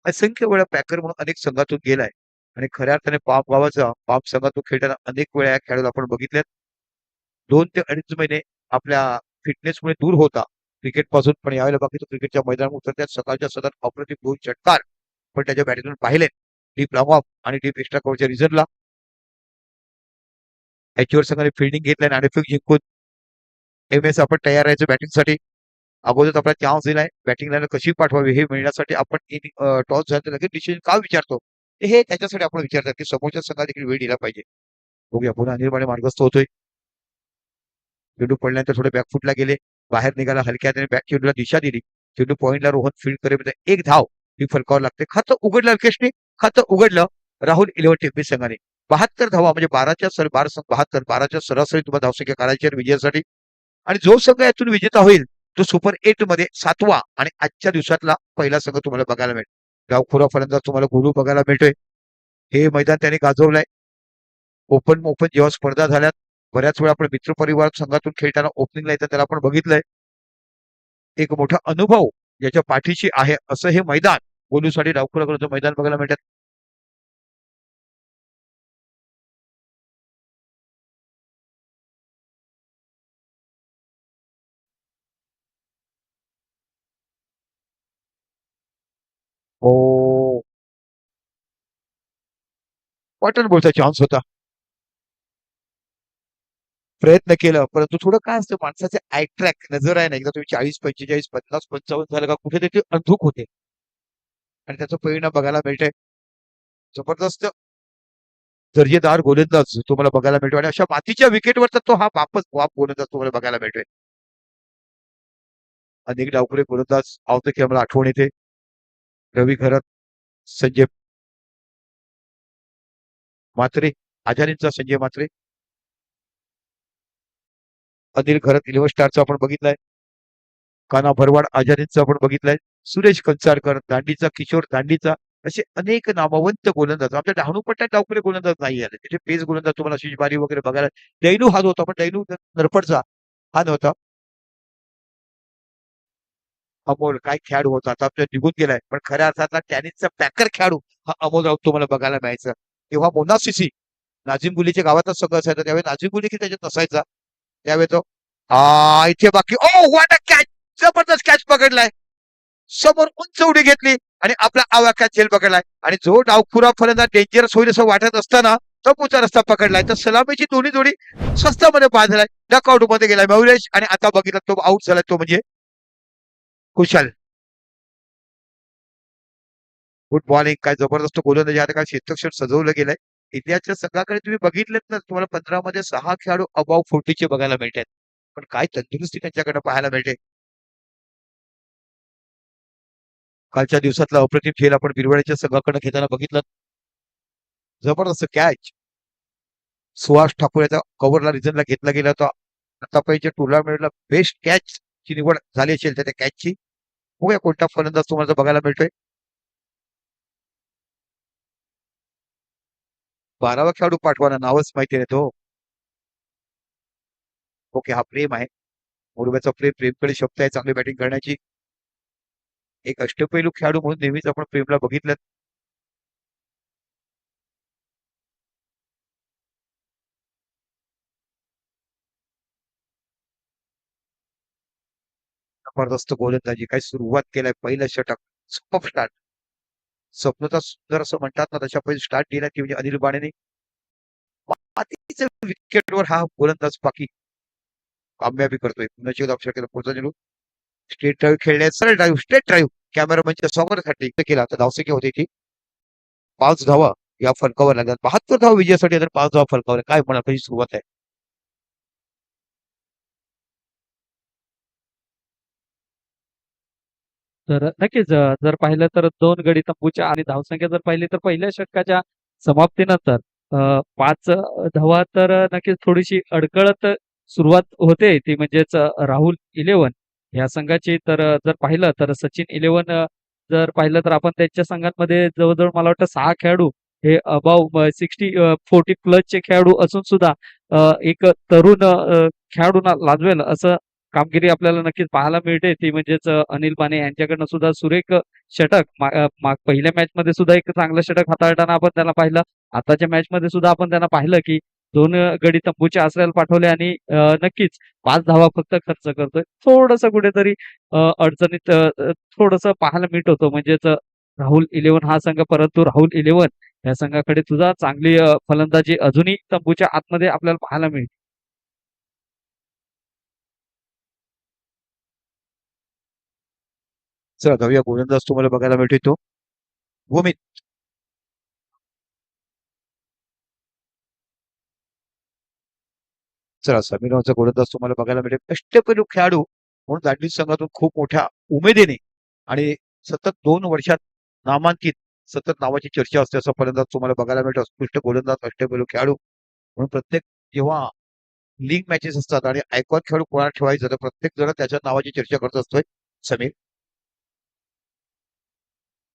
असंख्य वेळा पॅकर म्हणून अनेक संघातून गेलाय आणि खऱ्या अर्थाने पाप गावाचा पाप संघातून खेळताना अनेक वेळा या खेळाडूला आपण बघितलेत. 2 ते 2.5 महिने आपल्या फिटनेसमुळे दूर होता क्रिकेट पासून, पण यावेळेला बाकी तो क्रिकेटच्या मैदानावर उतरत्यात. सकाळच्या सतत अप्रतिम 2 षटकार पण त्याच्या बॅटिंगतून पाहिले. डीप लॉंग ऑफ आणि डीप एक्स्ट्रा कव्हरच्या रिझनला एचवर संघाने फिल्डिंग घेतल्या आणि नाणेफेक जिंकून एमएस आपण तयार राहायचं बॅटिंगसाठी. अगोदर आपल्याला चान्स दिलाय, बॅटिंग लाईन कशी पाठवावी हे मिळण्यासाठी आपण टॉस झाला लगेच डिसिजन का विचारतो, हे त्याच्यासाठी आपण विचारतात की समोरच्या संघात देखील वेळ दिला पाहिजे. बघूया पुन्हा निर्माणे मार्गस्थ होतोय. चेंडू पडल्यानंतर थोडे बॅकफुटला गेले, बाहेर निघाला, हलक्या त्याने बॅक चेंडूला दिशा दिली. चेंडू पॉईंटला रोहन फील्ड करेपर्यंत एक धाव ही फलकावर लागते. खातं उघडलं अल्केशने, खातं उघडलं राहुल 11 टेम्पी संघाने. 72 धावा म्हणजे 12च्या सरासरी तुम्हाला धावसंख्या करायची आहे विजयासाठी. आणि जो संघ यातून विजेता होईल तो सुपर 8 मध्ये 7वा आणि आजच्या दिवसातला पहिला संघ तुम्हाला बघायला मिळेल. गावखोरा फलंदाज तुम्हाला गुरु बघायला मिळतोय. हे मैदान त्याने गाजवलंय. ओपन ओपन जेव्हा स्पर्धा झाल्यात बऱ्याच वेळा आपण मित्रपरिवार संघातून खेळताना ओपनिंगला येतं त्याला आपण बघितलंय. एक मोठा अनुभव याच्या पाठीशी आहे असं हे मैदान गोलूसाठी डावखुराचं मैदान बघायला मिळतात. हो कॉटन बॉलचा चान्स होता. प्रयत्न केलं परंतु थोडं काय असतं माणसाचे आय ट्रॅक नजर आहे ना एकदा तुम्ही 40, 45, 50, 55 झालं का कुठेतरी ते अंधुक होते आणि त्याचा परिणाम बघायला मिळतोय. जबरदस्त दर्जेदार गोलंदाज तुम्हाला बघायला मिळतो आणि अशा मातीच्या विकेटवर तर तो हा बाप गोलंदाज तुम्हाला बघायला मिळतोय. अनेक डावखुरे गोलंदाज आवते की आम्हाला आठवण येते. रवी खरत, संजय म्हात्रे, आजारींचा संजय म्हात्रे, अनिल खरत 11 स्टारचा आपण बघितलाय. काना भरवाड आजारींचा आपण बघितलाय. सुरेश कंचारकर दांडीचा, किशोर दांडीचा असे अनेक नामवंत गोलंदाज आपल्या डहाणूपट्ट्यात डावखुरे गोलंदाज नाही आले. तिथे पेस गोलंदाज तुम्हाला आशिष बारी वगैरे बघायला दैनू हा होता पण दैनू नरपटचा हा नव्हता. अमोल काय खेळाडू होता आता आपल्या निघून गेलाय पण खऱ्या अर्थातला टेनिसचा पॅकर खेळाडू हा अमोल राऊत तुम्हाला बघायला मिळायचा. तेव्हा मोनासिसी नाझीम गुलीच्या गावातच सगळं असायचं त्यावेळी नाझीम गुली की त्याच्यात नसायचा त्यावेळी तो इथे बाकी ओ व्हॉट अ कॅच जबरदस्त कॅच पकडलाय समोर उंच उडी घेतली आणि आपला आवाक्यात झेल पकडलाय आणि जो डावखुरा फलंदाज डेंजरस होईल असं वाटत असताना चौकोचा रस्ता पकडलाय तर सलामीची दोन्ही जोडी स्वस्तामध्ये बाद झालाय डकआउट मध्ये गेलाय मौलेश आणि आता बघितलं तो आउट झालाय तो म्हणजे कुशल. गुड बॉलिंग काय जबरदस्त गोलंदाज आता काय क्षेत्रक्षण सजवलं गेलंय. इंडियाच्या संघाकडे तुम्ही बघितलेत ना तुम्हाला 15 मध्ये 6 खेळाडू अबाव 40 चे बघायला मिळतात पण काय तंदुरुस्ती त्यांच्याकडे पाहायला मिळते. कालच्या दिवसातला अप्रतिम खेळ आपण बिरवाड्याच्या संघाकडे घेताना बघितलं. जबरदस्त कॅच सुहास ठाकूर याचा कव्हरला रिझनला घेतला गेला होता. आतापर्यंतच्या टुर्नामेंटला बेस्ट कॅच ची निवड झाली असेल त्या कॅचची. बघूया कोणता फलंदाज तुम्हाला बघायला मिळतोय. 12वा खेळाडू पाठवाना नावच माहिती नाही तो. ओके हा प्रेम आहे मुरब्याचा प्रेमकडे शब्द आहे चांगली बॅटिंग करण्याची. एक अष्टपैलू खेळाडू म्हणून नेहमीच आपण प्रेमला बघितलं. जबरदस्त गोलंदाजी काय सुरुवात केलाय पहिलं षटक सुपर स्टार्ट स्वप्नता सुंदर असं म्हणतात ना तशा पहिले स्टार्ट दिला की म्हणजे अनिल बाणेने विकेटवर हा गोलंदाज बाकी कामयाबी करतोय. पुन्हा लक्षात केलं पुढचा चेंडू स्ट्रेट ड्राईव्ह खेळले सरळ ड्राईव्ह स्ट्रेट ड्राईव्ह कॅमेरामॅनच्या समोरसाठी केला तर धावसंख्या होती ती 5 धावा या फलकावर लागतात 72 धावा विजयासाठी तर 5 धावा फलकावर काय म्हणा कशी सुरुवात आहे. तर नक्कीच जर पाहिलं तर 2 गडी तंबूच्या आणि धावसंख्या जर पाहिली तर पहिल्या षटकाच्या समाप्तीनंतर 5 धावा तर नक्कीच थोडीशी अडकळत सुरुवात होते ती म्हणजेच राहुल 11 या संघाची तर जर पाहिलं तर सचिन 11 जर पाहिलं तर आपण त्यांच्या संघांमध्ये जवळजवळ मला वाटतं 6 खेळाडू हे अबाव 40 प्लसचे खेळाडू असून सुद्धा एक तरुण खेळाडूंना लाजवेल असं कामगिरी आपल्याला नक्कीच पाहायला मिळते ती म्हणजेच अनिल माने यांच्याकडनं सुद्धा सुरेख षटक पहिल्या मॅच मध्ये सुद्धा एक चांगलं षटक हाताळताना आपण त्यांना पाहिलं. आताच्या मॅच मध्ये सुद्धा आपण त्यांना पाहिलं की 2 गडी तंबूच्या आश्रयाला पाठवले आणि नक्कीच 5 धावा फक्त खर्च करतोय. थोडस कुठेतरी अडचणीत थोडस पाहायला मिळत होतं म्हणजेच राहुल 11 हा संघ परंतु राहुल 11 या संघाकडे सुद्धा चांगली फलंदाजी अजूनही तंबूच्या आतमध्ये आपल्याला पाहायला मिळते. चला जाऊया गोलंदाज तुम्हाला बघायला मिळतोय तो भूमित. चला समीरचा गोलंदाज तुम्हाला बघायला मिळेल अष्टपैलू खेळाडू म्हणून दांडी संघातून खूप मोठ्या उमेदीने आणि सतत 2 वर्षात नामांकित सतत नावाची चर्चा असते असा फलंदाज तुम्हाला बघायला मिळतो. उत्कृष्ट गोलंदाज अष्टपैलू खेळाडू म्हणून प्रत्येक जेव्हा लीग मॅचेस असतात आणि आयकॉन खेळाडू कोणाला ठेवायचं तर प्रत्येक जण त्याच्या नावाची चर्चा करत असतोय. समीर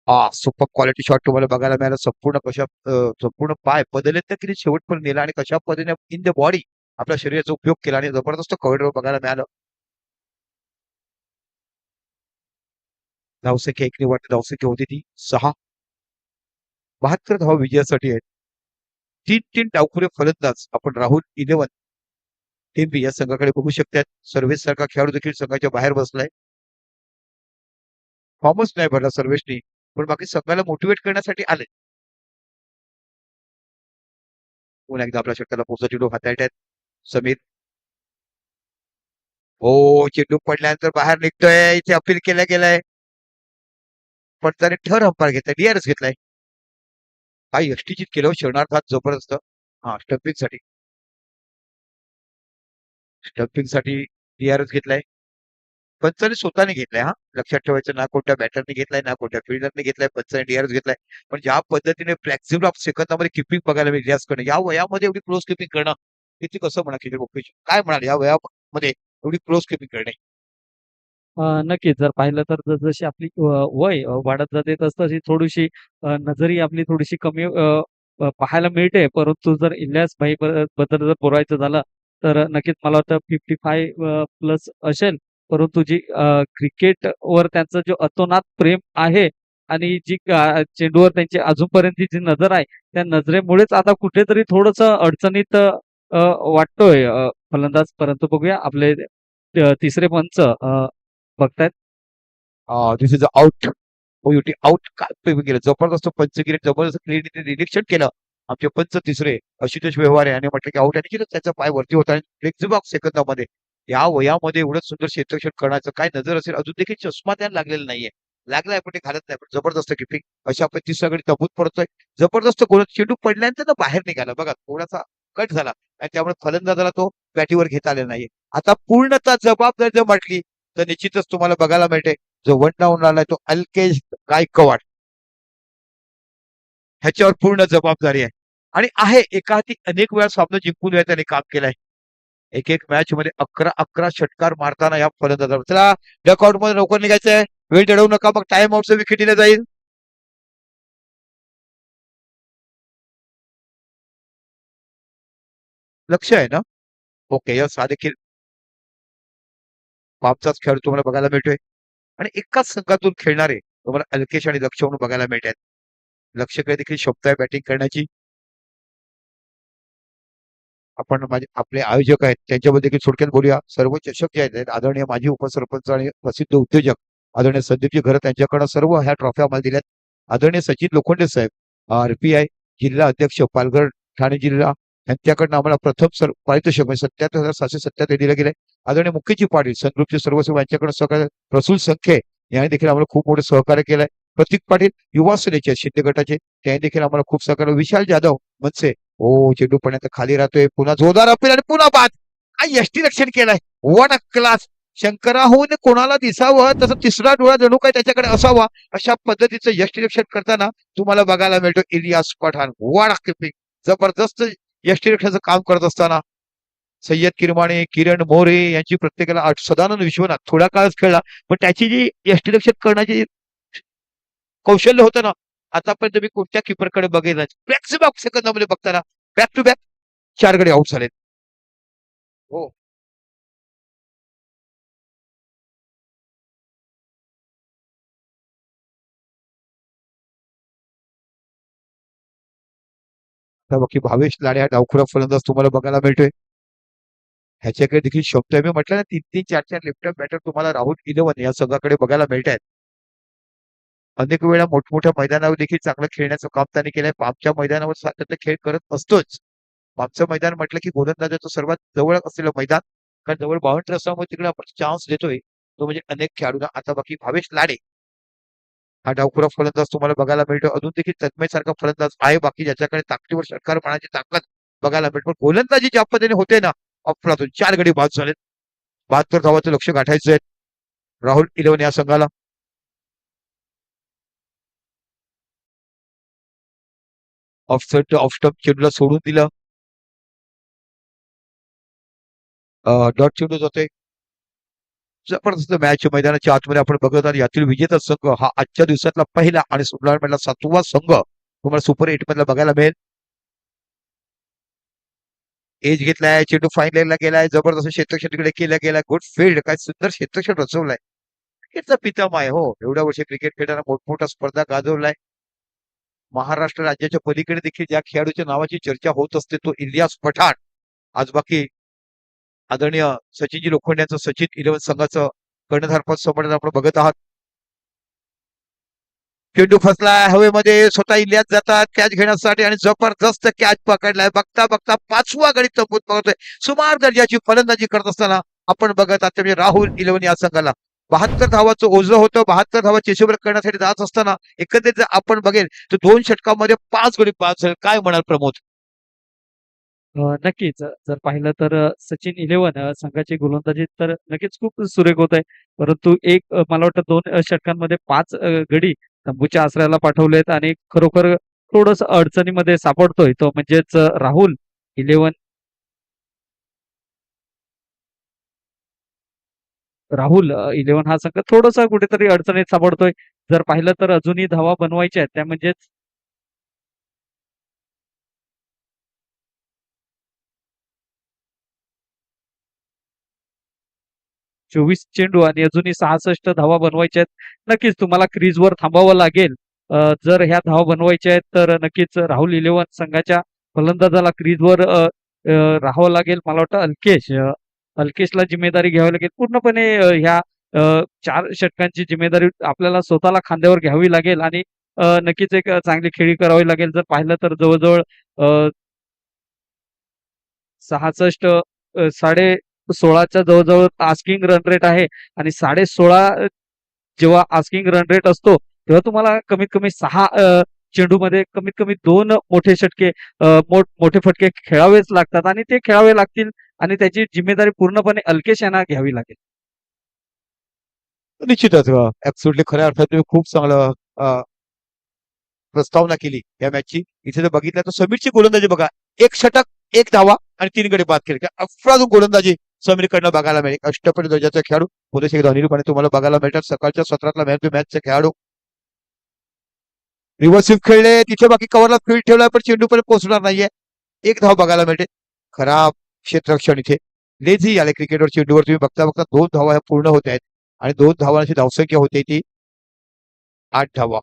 हा सुपर क्वालिटी शॉट तुम्हाला बघायला मिळाला संपूर्ण पाय बदलत तर किती शेवटपर्यंत नेला आणि कशा पद्धतीने इन द बॉडी आपल्या शरीराचा उपयोग केला आणि जबरदस्त कव्हर बघायला मिळालं. धावसंख्या एक निवड धावसंख्या होती ती 6 72 धावा विजयासाठी आहेत. 3 डावखुरे फलंदाज आपण राहुल 11 टीम बी या संघाकडे बघू शकतात. सर्वेश सारखा खेळाडू देखील संघाच्या बाहेर बसलाय. फॉर्मच नाही भरला सर्वेशनी पण बाकी संघाला मोटिवेट करण्यासाठी आले. पुन्हा एकदा आपल्या षटकाला पोहोचला चेंडू हाताळत आहेत समीर. हो, चेंडू पडल्यानंतर बाहेर निघतोय. इथे अपील केलं गेलंय. पण त्याने ठर अंपायर घेतलाय, डीआरएस घेतलाय. काय यष्टीचित केलं क्षणार्धात जबरदस्त. हा, स्टंपिंग साठी डीआरएस घेतलाय. पंचाने स्वतःने घेतलाय. हा, लक्षात ठेवायचं, ना कोणत्या बॅटरने घेतलाय ना कोणत्या फिल्डरने घेतलाय. पंचाने डीआरएस घेतलाय. पण ज्या पद्धतीने फ्लेक्झिबल ऑफ सेकंदामध्ये किपिंग बघायला मिळाली करणं, या वयामध्ये एवढी क्लोज किपिंग करणं, किती कसं म्हणा किती काय म्हणाल या वयामध्ये एवढी क्लोज किपिंग करणे. नक्कीच जर पाहिलं तर जशी आपली वय वाढत जाते तशी थोडीशी नजरही आपली थोडीशी कमी पाहायला मिळते. परंतु जर इलियास भाई बद्दल जर बोलायचं झालं तर नक्कीच मला वाटतं 55 प्लस असेल. परंतु जी क्रिकेटवर त्यांचं जो अतोनात प्रेम आहे आणि जी चेंडूवर त्यांची अजूनपर्यंतची जी नजर आहे त्या नजरेमुळेच आता कुठेतरी थोडंसं अडचणीत वाटतोय फलंदाज. परंतु बघूया आपले तिसरे पंच बघतायत. दिस इज आउट. ओयुटी आउट. काय केलं जबरदस्त पंचगिरी, जबरदस्त क्लिअरली निरीक्षण केलं आमचे पंच तिसरे आशुतोष व्यवहारे आणि म्हटलं की आउट आणि केलं. त्याचा पाय वरती होता आणि फ्लेक्झिबल सेकंदामध्ये या वयामध्ये एवढं सुंदर क्षेत्ररक्षण करण्याचं काय नजर असेल. अजून देखील चष्मा त्याला लागलेला नाहीये. लागलाय पण ते घालत नाही. पण जबरदस्त किपिंग. अशा आपण तिसऱ्या गडी तबूत पडतोय. जबरदस्त गोल. चेंडू पडल्यानंतर ना बाहेर निघाला बघा, थोडासा कट झाला आणि त्यामुळे फलंदाजाला तो बॅटीवर घेता आलेला नाहीये. आता पूर्णतः जबाबदारी जर म्हटली तर निश्चितच तुम्हाला बघायला मिळते जो वन डाऊन आलाय तो अल्केश गायकवाड, ह्याच्यावर पूर्ण जबाबदारी आहे. आणि आहे एका हाती अनेक वेळा सामना जिंकून त्याने काम केलंय. एक एक मॅच मध्ये 11 षटकार मारताना या फलंदाजावर. चला डकआउट मध्ये लवकर निघायचंय. वेळ दडवू नका, मग टाइम आउटचं विकेट दिलं जाईल. लक्ष आहे ना. ओके, यस, हा देखील पापचाच खेळ तुम्हाला बघायला मिळतोय. आणि एकाच संघातून खेळणारे तुम्हाला अल्केश आणि लक्ष म्हणून बघायला मिळतात. लक्षकडे देखील शब्द आहे बॅटिंग करण्याची. आपण आपले आयोजक आहेत त्यांच्याबद्दल देखील थोडक्यात बोलूया. सर्व चषक जे आहेत आदरणीय माजी उपसरपंच आणि प्रसिद्ध उद्योजक आदरणीय संदीपजी घरत यांच्याकडे सर्व ह्या ट्रॉफ्या आम्हाला दिल्यात. आदरणीय सचिन लोखंडे साहेब आरपीआय जिल्हा अध्यक्ष पालघर ठाणे जिल्हा यांच्याकडनं आम्हाला प्रथम पारितोषिक म्हणजे 77,777 दिलं गेलंय. आदरणीय मुकेशजी पाटील संग्रुपचे सर्वस्व यांच्याकडे सहकार्य. प्रसूल संख्ये यांनी देखील आम्हाला खूप मोठे सहकार्य केलंय. प्रतीक पाटील युवा सेनेचे शिंदे गटाचे त्यांनी देखील आम्हाला खूप सहकार्य. विशाल जाधव मनसे. हो, चेंडू पडण्यात खाली राहतोय. पुन्हा जोरदार अपील आणि पुन्हा बाद. काय यष्टी रक्षण केलंय. What a class. शंकराहून कोणाला दिसावं तसं तिसरा डोळा जणू काय त्याच्याकडे असावा अशा पद्धतीचं यष्टीरक्षण करताना तुम्हाला बघायला मिळतो Ilyas Pathan. What a keeping. जबरदस्त यष्टीरक्षणाचं काम करत असताना सय्यद किरमाणे, किरण मोरे यांची प्रत्येकाला सदानंद विश्वनाथ थोड्या काळच खेळला, पण त्याची जी यष्टीरक्षण करण्याची कौशल्य होतं ना, आतापर्यंत मी कोणत्या किपरकडे बघेल. मॅक्सिमम सेकंदामध्ये बघताना बॅक टू बॅक 4 गडी आउट झालेत. हो, बाकी भावेश लाडे हा डावखुरा फलंदाज तुम्हाला बघायला मिळतोय. ह्याच्याकडे देखील शब्द आहे. मी म्हटलं ना 3-3, 4-4 लेफ्ट बॅटर तुम्हाला राहुल इलेव्हन या संघाकडे बघायला मिळत आहेत. अनेक वेळा मोठमोठ्या मैदानावर देखील चांगलं खेळण्याचं काम त्यांनी केलंय. पापच्या मैदानावर सातत्य खेळ करत असतोच. पापचं मैदान म्हटलं की गोलंदाजाचं सर्वात जवळ असलेलं मैदान, कारण जवळ बाउंड्री असल्यामुळे तिकडे आपण चान्स देतोय तो म्हणजे अनेक खेळाडूंना. आता बाकी भावेश लाडे हा डावखुरा फलंदाज तुम्हाला बघायला मिळतो. अजून देखील तन्मय सारखा फलंदाज आहे बाकी ज्याच्याकडे ताकदीवर षटकार मारण्याची ताकद बघायला मिळतो. पण गोलंदाजी ज्या पद्धतीने होते ना अफलातून 4 गडी बाद झालेत. 72 धावाचं लक्ष गाठायचं आहे राहुल इलेव्हन या संघाला. ऑफसेट ऑफ स्टंप चेंडूला सोडून दिलं. डॉट चेंडू जातोय. जबरदस्त मॅच मैदानाच्या आतमध्ये आपण बघत आहात. यातील विजेता संघ हा आजच्या दिवसातला पहिला आणि टुर्नामेंटला 7वा संघ तुम्हाला सुपर 8 मधला बघायला मिळेल. एज घेतलाय. चेंडू फाईन लाईनला गेलाय. जबरदस्त क्षेत्रक्षेत्राकडे केला गेला. Good field. काय सुंदर क्षेत्रक्षेत्र रचवलाय. क्रिकेटचा पितामह आहे. हो, एवढ्या वर्षी क्रिकेट खेळताना मोठमोठ्या स्पर्धा गाजवलाय. महाराष्ट्र राज्याच्या पलीकडे देखील ज्या खेळाडूच्या नावाची चर्चा होत असते तो इलियास पठाण. आज बाकी आदरणीय सचिनजी लोखंडे यांचं सचिन इलेव्हन संघाचं कर्णधारपद सांभाळताना आपण बघत आहात. चेंडू फसलाय हवेमध्ये, स्वतः इलियास जातात कॅच घेण्यासाठी आणि जबरदस्त कॅच पकडलाय. बघता बघता 5वा गडी चंपून पकडतोय. सुमार दर्जाची फलंदाजी करत असताना आपण बघत आहात म्हणजे राहुल 11 या संघाला 72 धावाचं ओझं होतं. 72 धावा चेसिबल करण्यासाठी जात असताना एकंदरीत जर आपण बघेल तर 2 षटकामध्ये 5 गडी बाद झाले. काय म्हणाल प्रमोद? नक्कीच. जर पाहिलं तर सचिन 11 संघाची गोलंदाजी तर नक्कीच खूप सुरेख होत आहे. परंतु मला वाटतं 2 षटकांमध्ये 5 गडी तंबूच्या आसऱ्याला पाठवलेत आणि खरोखर थोडंसं अडचणीमध्ये सापडतोय तो म्हणजेच राहुल 11 हा संघ थोडासा कुठेतरी अडचणीत सापडतोय. जर पाहिलं तर अजूनही धावा बनवायच्या आहेत त्या म्हणजेच 24 चेंडू आणि अजूनही 66 धावा बनवायच्या आहेत. नक्कीच तुम्हाला क्रीजवर थांबावं लागेल. जर ह्या धावा बनवायच्या आहेत तर नक्कीच राहुल 11 संघाच्या फलंदाजाला क्रीजवर राहावं लागेल. मला वाटतं अल्केशला जिम्मेदारी घ्यावी लागेल. पूर्णपणे ह्या 4 षटकांची जिम्मेदारी आपल्याला स्वतःला खांद्यावर घ्यावी लागेल आणि नक्कीच एक चांगली खेळी करावी लागेल. जर पाहिलं तर जवळजवळ 66 16च्या जवळजवळ आस्किंग रन रेट आहे आणि 16.5 जेव्हा आस्किंग रन रेट असतो तेव्हा तुम्हाला कमीत कमी 6 चेंडूमध्ये कमीत कमी 2 मोठे षटके मोठे फटके खेळावेच लागतात आणि ते खेळावे लागतील आणि त्याची जिम्मेदारी पूर्णपणे अल्केश यांना घ्यावी लागेल. निश्चितच ऍब्सोल्युटली खऱ्या अर्थात तुम्ही खूप चांगलं प्रस्तावना केली या मॅचची. इथे जर बघितलं तर समीरची गोलंदाजी बघा, 1 षटक 1 धावा आणि 3 गडी बाद केले. अफरातून गोलंदाजी समीरकडनं बघायला मिळेल. अष्टपैलू दर्जाचा खेळाडू पुढे एकदा अनिलपणे तुम्हाला बघायला मिळतात. सकाळच्या सत्रातला मॅच टू मॅचचे खेळाडू रिव्हर्स स्वीप खेळले, तिथे बाकी कव्हरला फील्ड ठेवलाय पण चेंडू पर्यंत पोहोचणार नाहीये. 1 धाव बघायला मिळते. खराब क्षेत्ररक्षण इथे लेझी आले क्रिकेटवर. चेंडूवर तुम्ही बघता बघता 2 धावा ह्या पूर्ण होत आहेत आणि 2 धावांची धावसंख्या होते ती 8 धावा.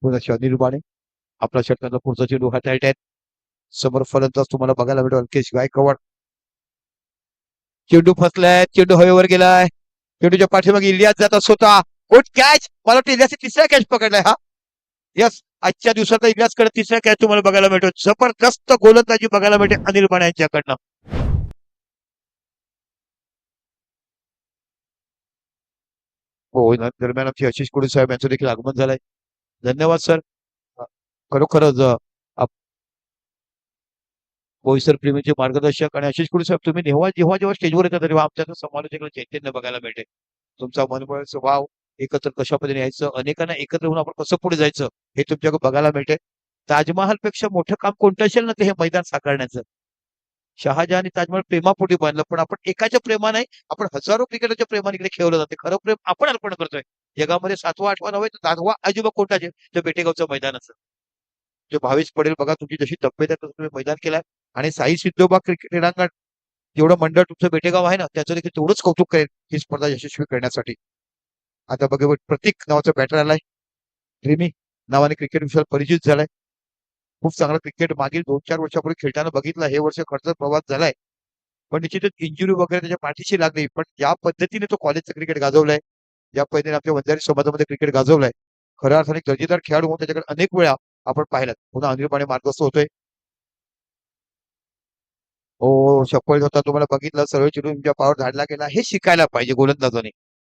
पुन्हा निर्माणे आपला षटकांचा पुढचा चेंडू हाताळत आहेत. समोर फलंदाज तुम्हाला बघायला मिळतो अल्केश गायकवाड. चेंडू फसलाय, चेंडू हवेवर गेलाय. चेंडूच्या पाठीमागे इलियास जातात स्वतः. Good catch. मला वाटतं इलियास 3रा कॅच पकडलाय हा. यस, आजच्या दिवसाचा इलियासकडे 3रा कॅच तुम्हाला बघायला मिळतो. जबरदस्त गोलंदाजी बघायला मिळते अनिल बाणे यांच्याकडनं. हो, दरम्यान आमचे आशिष कुडे साहेब यांचं देखील आगमन झालंय. धन्यवाद सर. खरोखरच बोईसर प्रेमीचे मार्गदर्शक आणि आशिष कुडे साहेब तुम्ही जेव्हा जेव्हा स्टेजवर येतात तेव्हा आमच्या समालोचकाला चैतन्य बघायला मिळते. तुमचा मनबळ स्वभाव एकत्र कशा पद्धतीने यायचं, अनेकांना एकत्र होऊन आपण कसं पुढे जायचं हे तुमच्याकडे बघायला मिळते. ताजमहालपेक्षा मोठं काम कोणतं असेल ना ते हे मैदान साकारण्याचं. शहाजहान आणि ताजमहाल प्रेमापोटी बांधलं पण आपण एकाच्या प्रेमाने आपण हजारो क्रिकेटरच्या प्रेमाने इकडे खेळलं जाते. खरं प्रेम आपण अर्पण करतोय. जगामध्ये 7वा 8वा नव्हे तर 10वा अजिबा कोटाचे ते बेटेगावचं मैदानाचं जे भावेश पडेल बघा. तुमची जशी तब्येत आहे तसं तुम्ही मैदान केलाय आणि साई सिद्धोबा क्रिकेट क्रीडांगण जेवढं मंडळ तुमचं बेटेगाव आहे ना त्याचं देखील तेवढंच कौतुक करेल ही स्पर्धा यशस्वी करण्यासाठी. आता बघा प्रतीक नावाचा बॅटर आलाय. ड्रीमी नावाने क्रिकेट विषयाला परिचित झालाय. खूप चांगला क्रिकेट मागील 2-4 वर्षापूर्वी खेळताना बघितलं. हे वर्ष खर्च प्रवास झालाय पण निश्चितच इंजुरी वगैरे त्याच्या पाठीशी लागली. पण ज्या पद्धतीने तो कॉलेजचं क्रिकेट गाजवलंय, ज्या पद्धतीने आपल्या वंजारी समाजामध्ये क्रिकेट गाजवलंय, खऱ्या अर्थाने दर्जेदार खेळाडू म्हणून त्याच्याकडे अनेक वेळा आपण पाहिलं. पुन्हा अनिल बाणे मार्गस्थ होतोय. हो, शप्पल होता तुम्हाला बघितलं. सरळ चिडून तुमच्या पावर झाडला गेला. हे शिकायला पाहिजे गोलंदाजाने.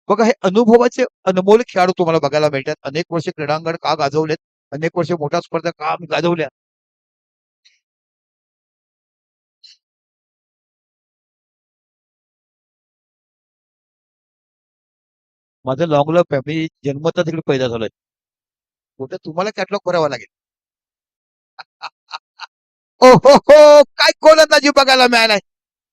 बघा हे अनुभवाचे अनमोल खेळाडू तुम्हाला बघायला मिळतात. अनेक वर्ष क्रीडांगण का गाजवलेत, अनेक वर्ष मोठ्या स्पर्धा का गाजवल्या. माझं लॉंग लप आहे. मी जन्मता तिकडे पैदा झालोय. कुठे तुम्हाला कॅटलॉग करावा लागेल. ओ हो हो, काय गोलंदाजी बघायला मिळालाय.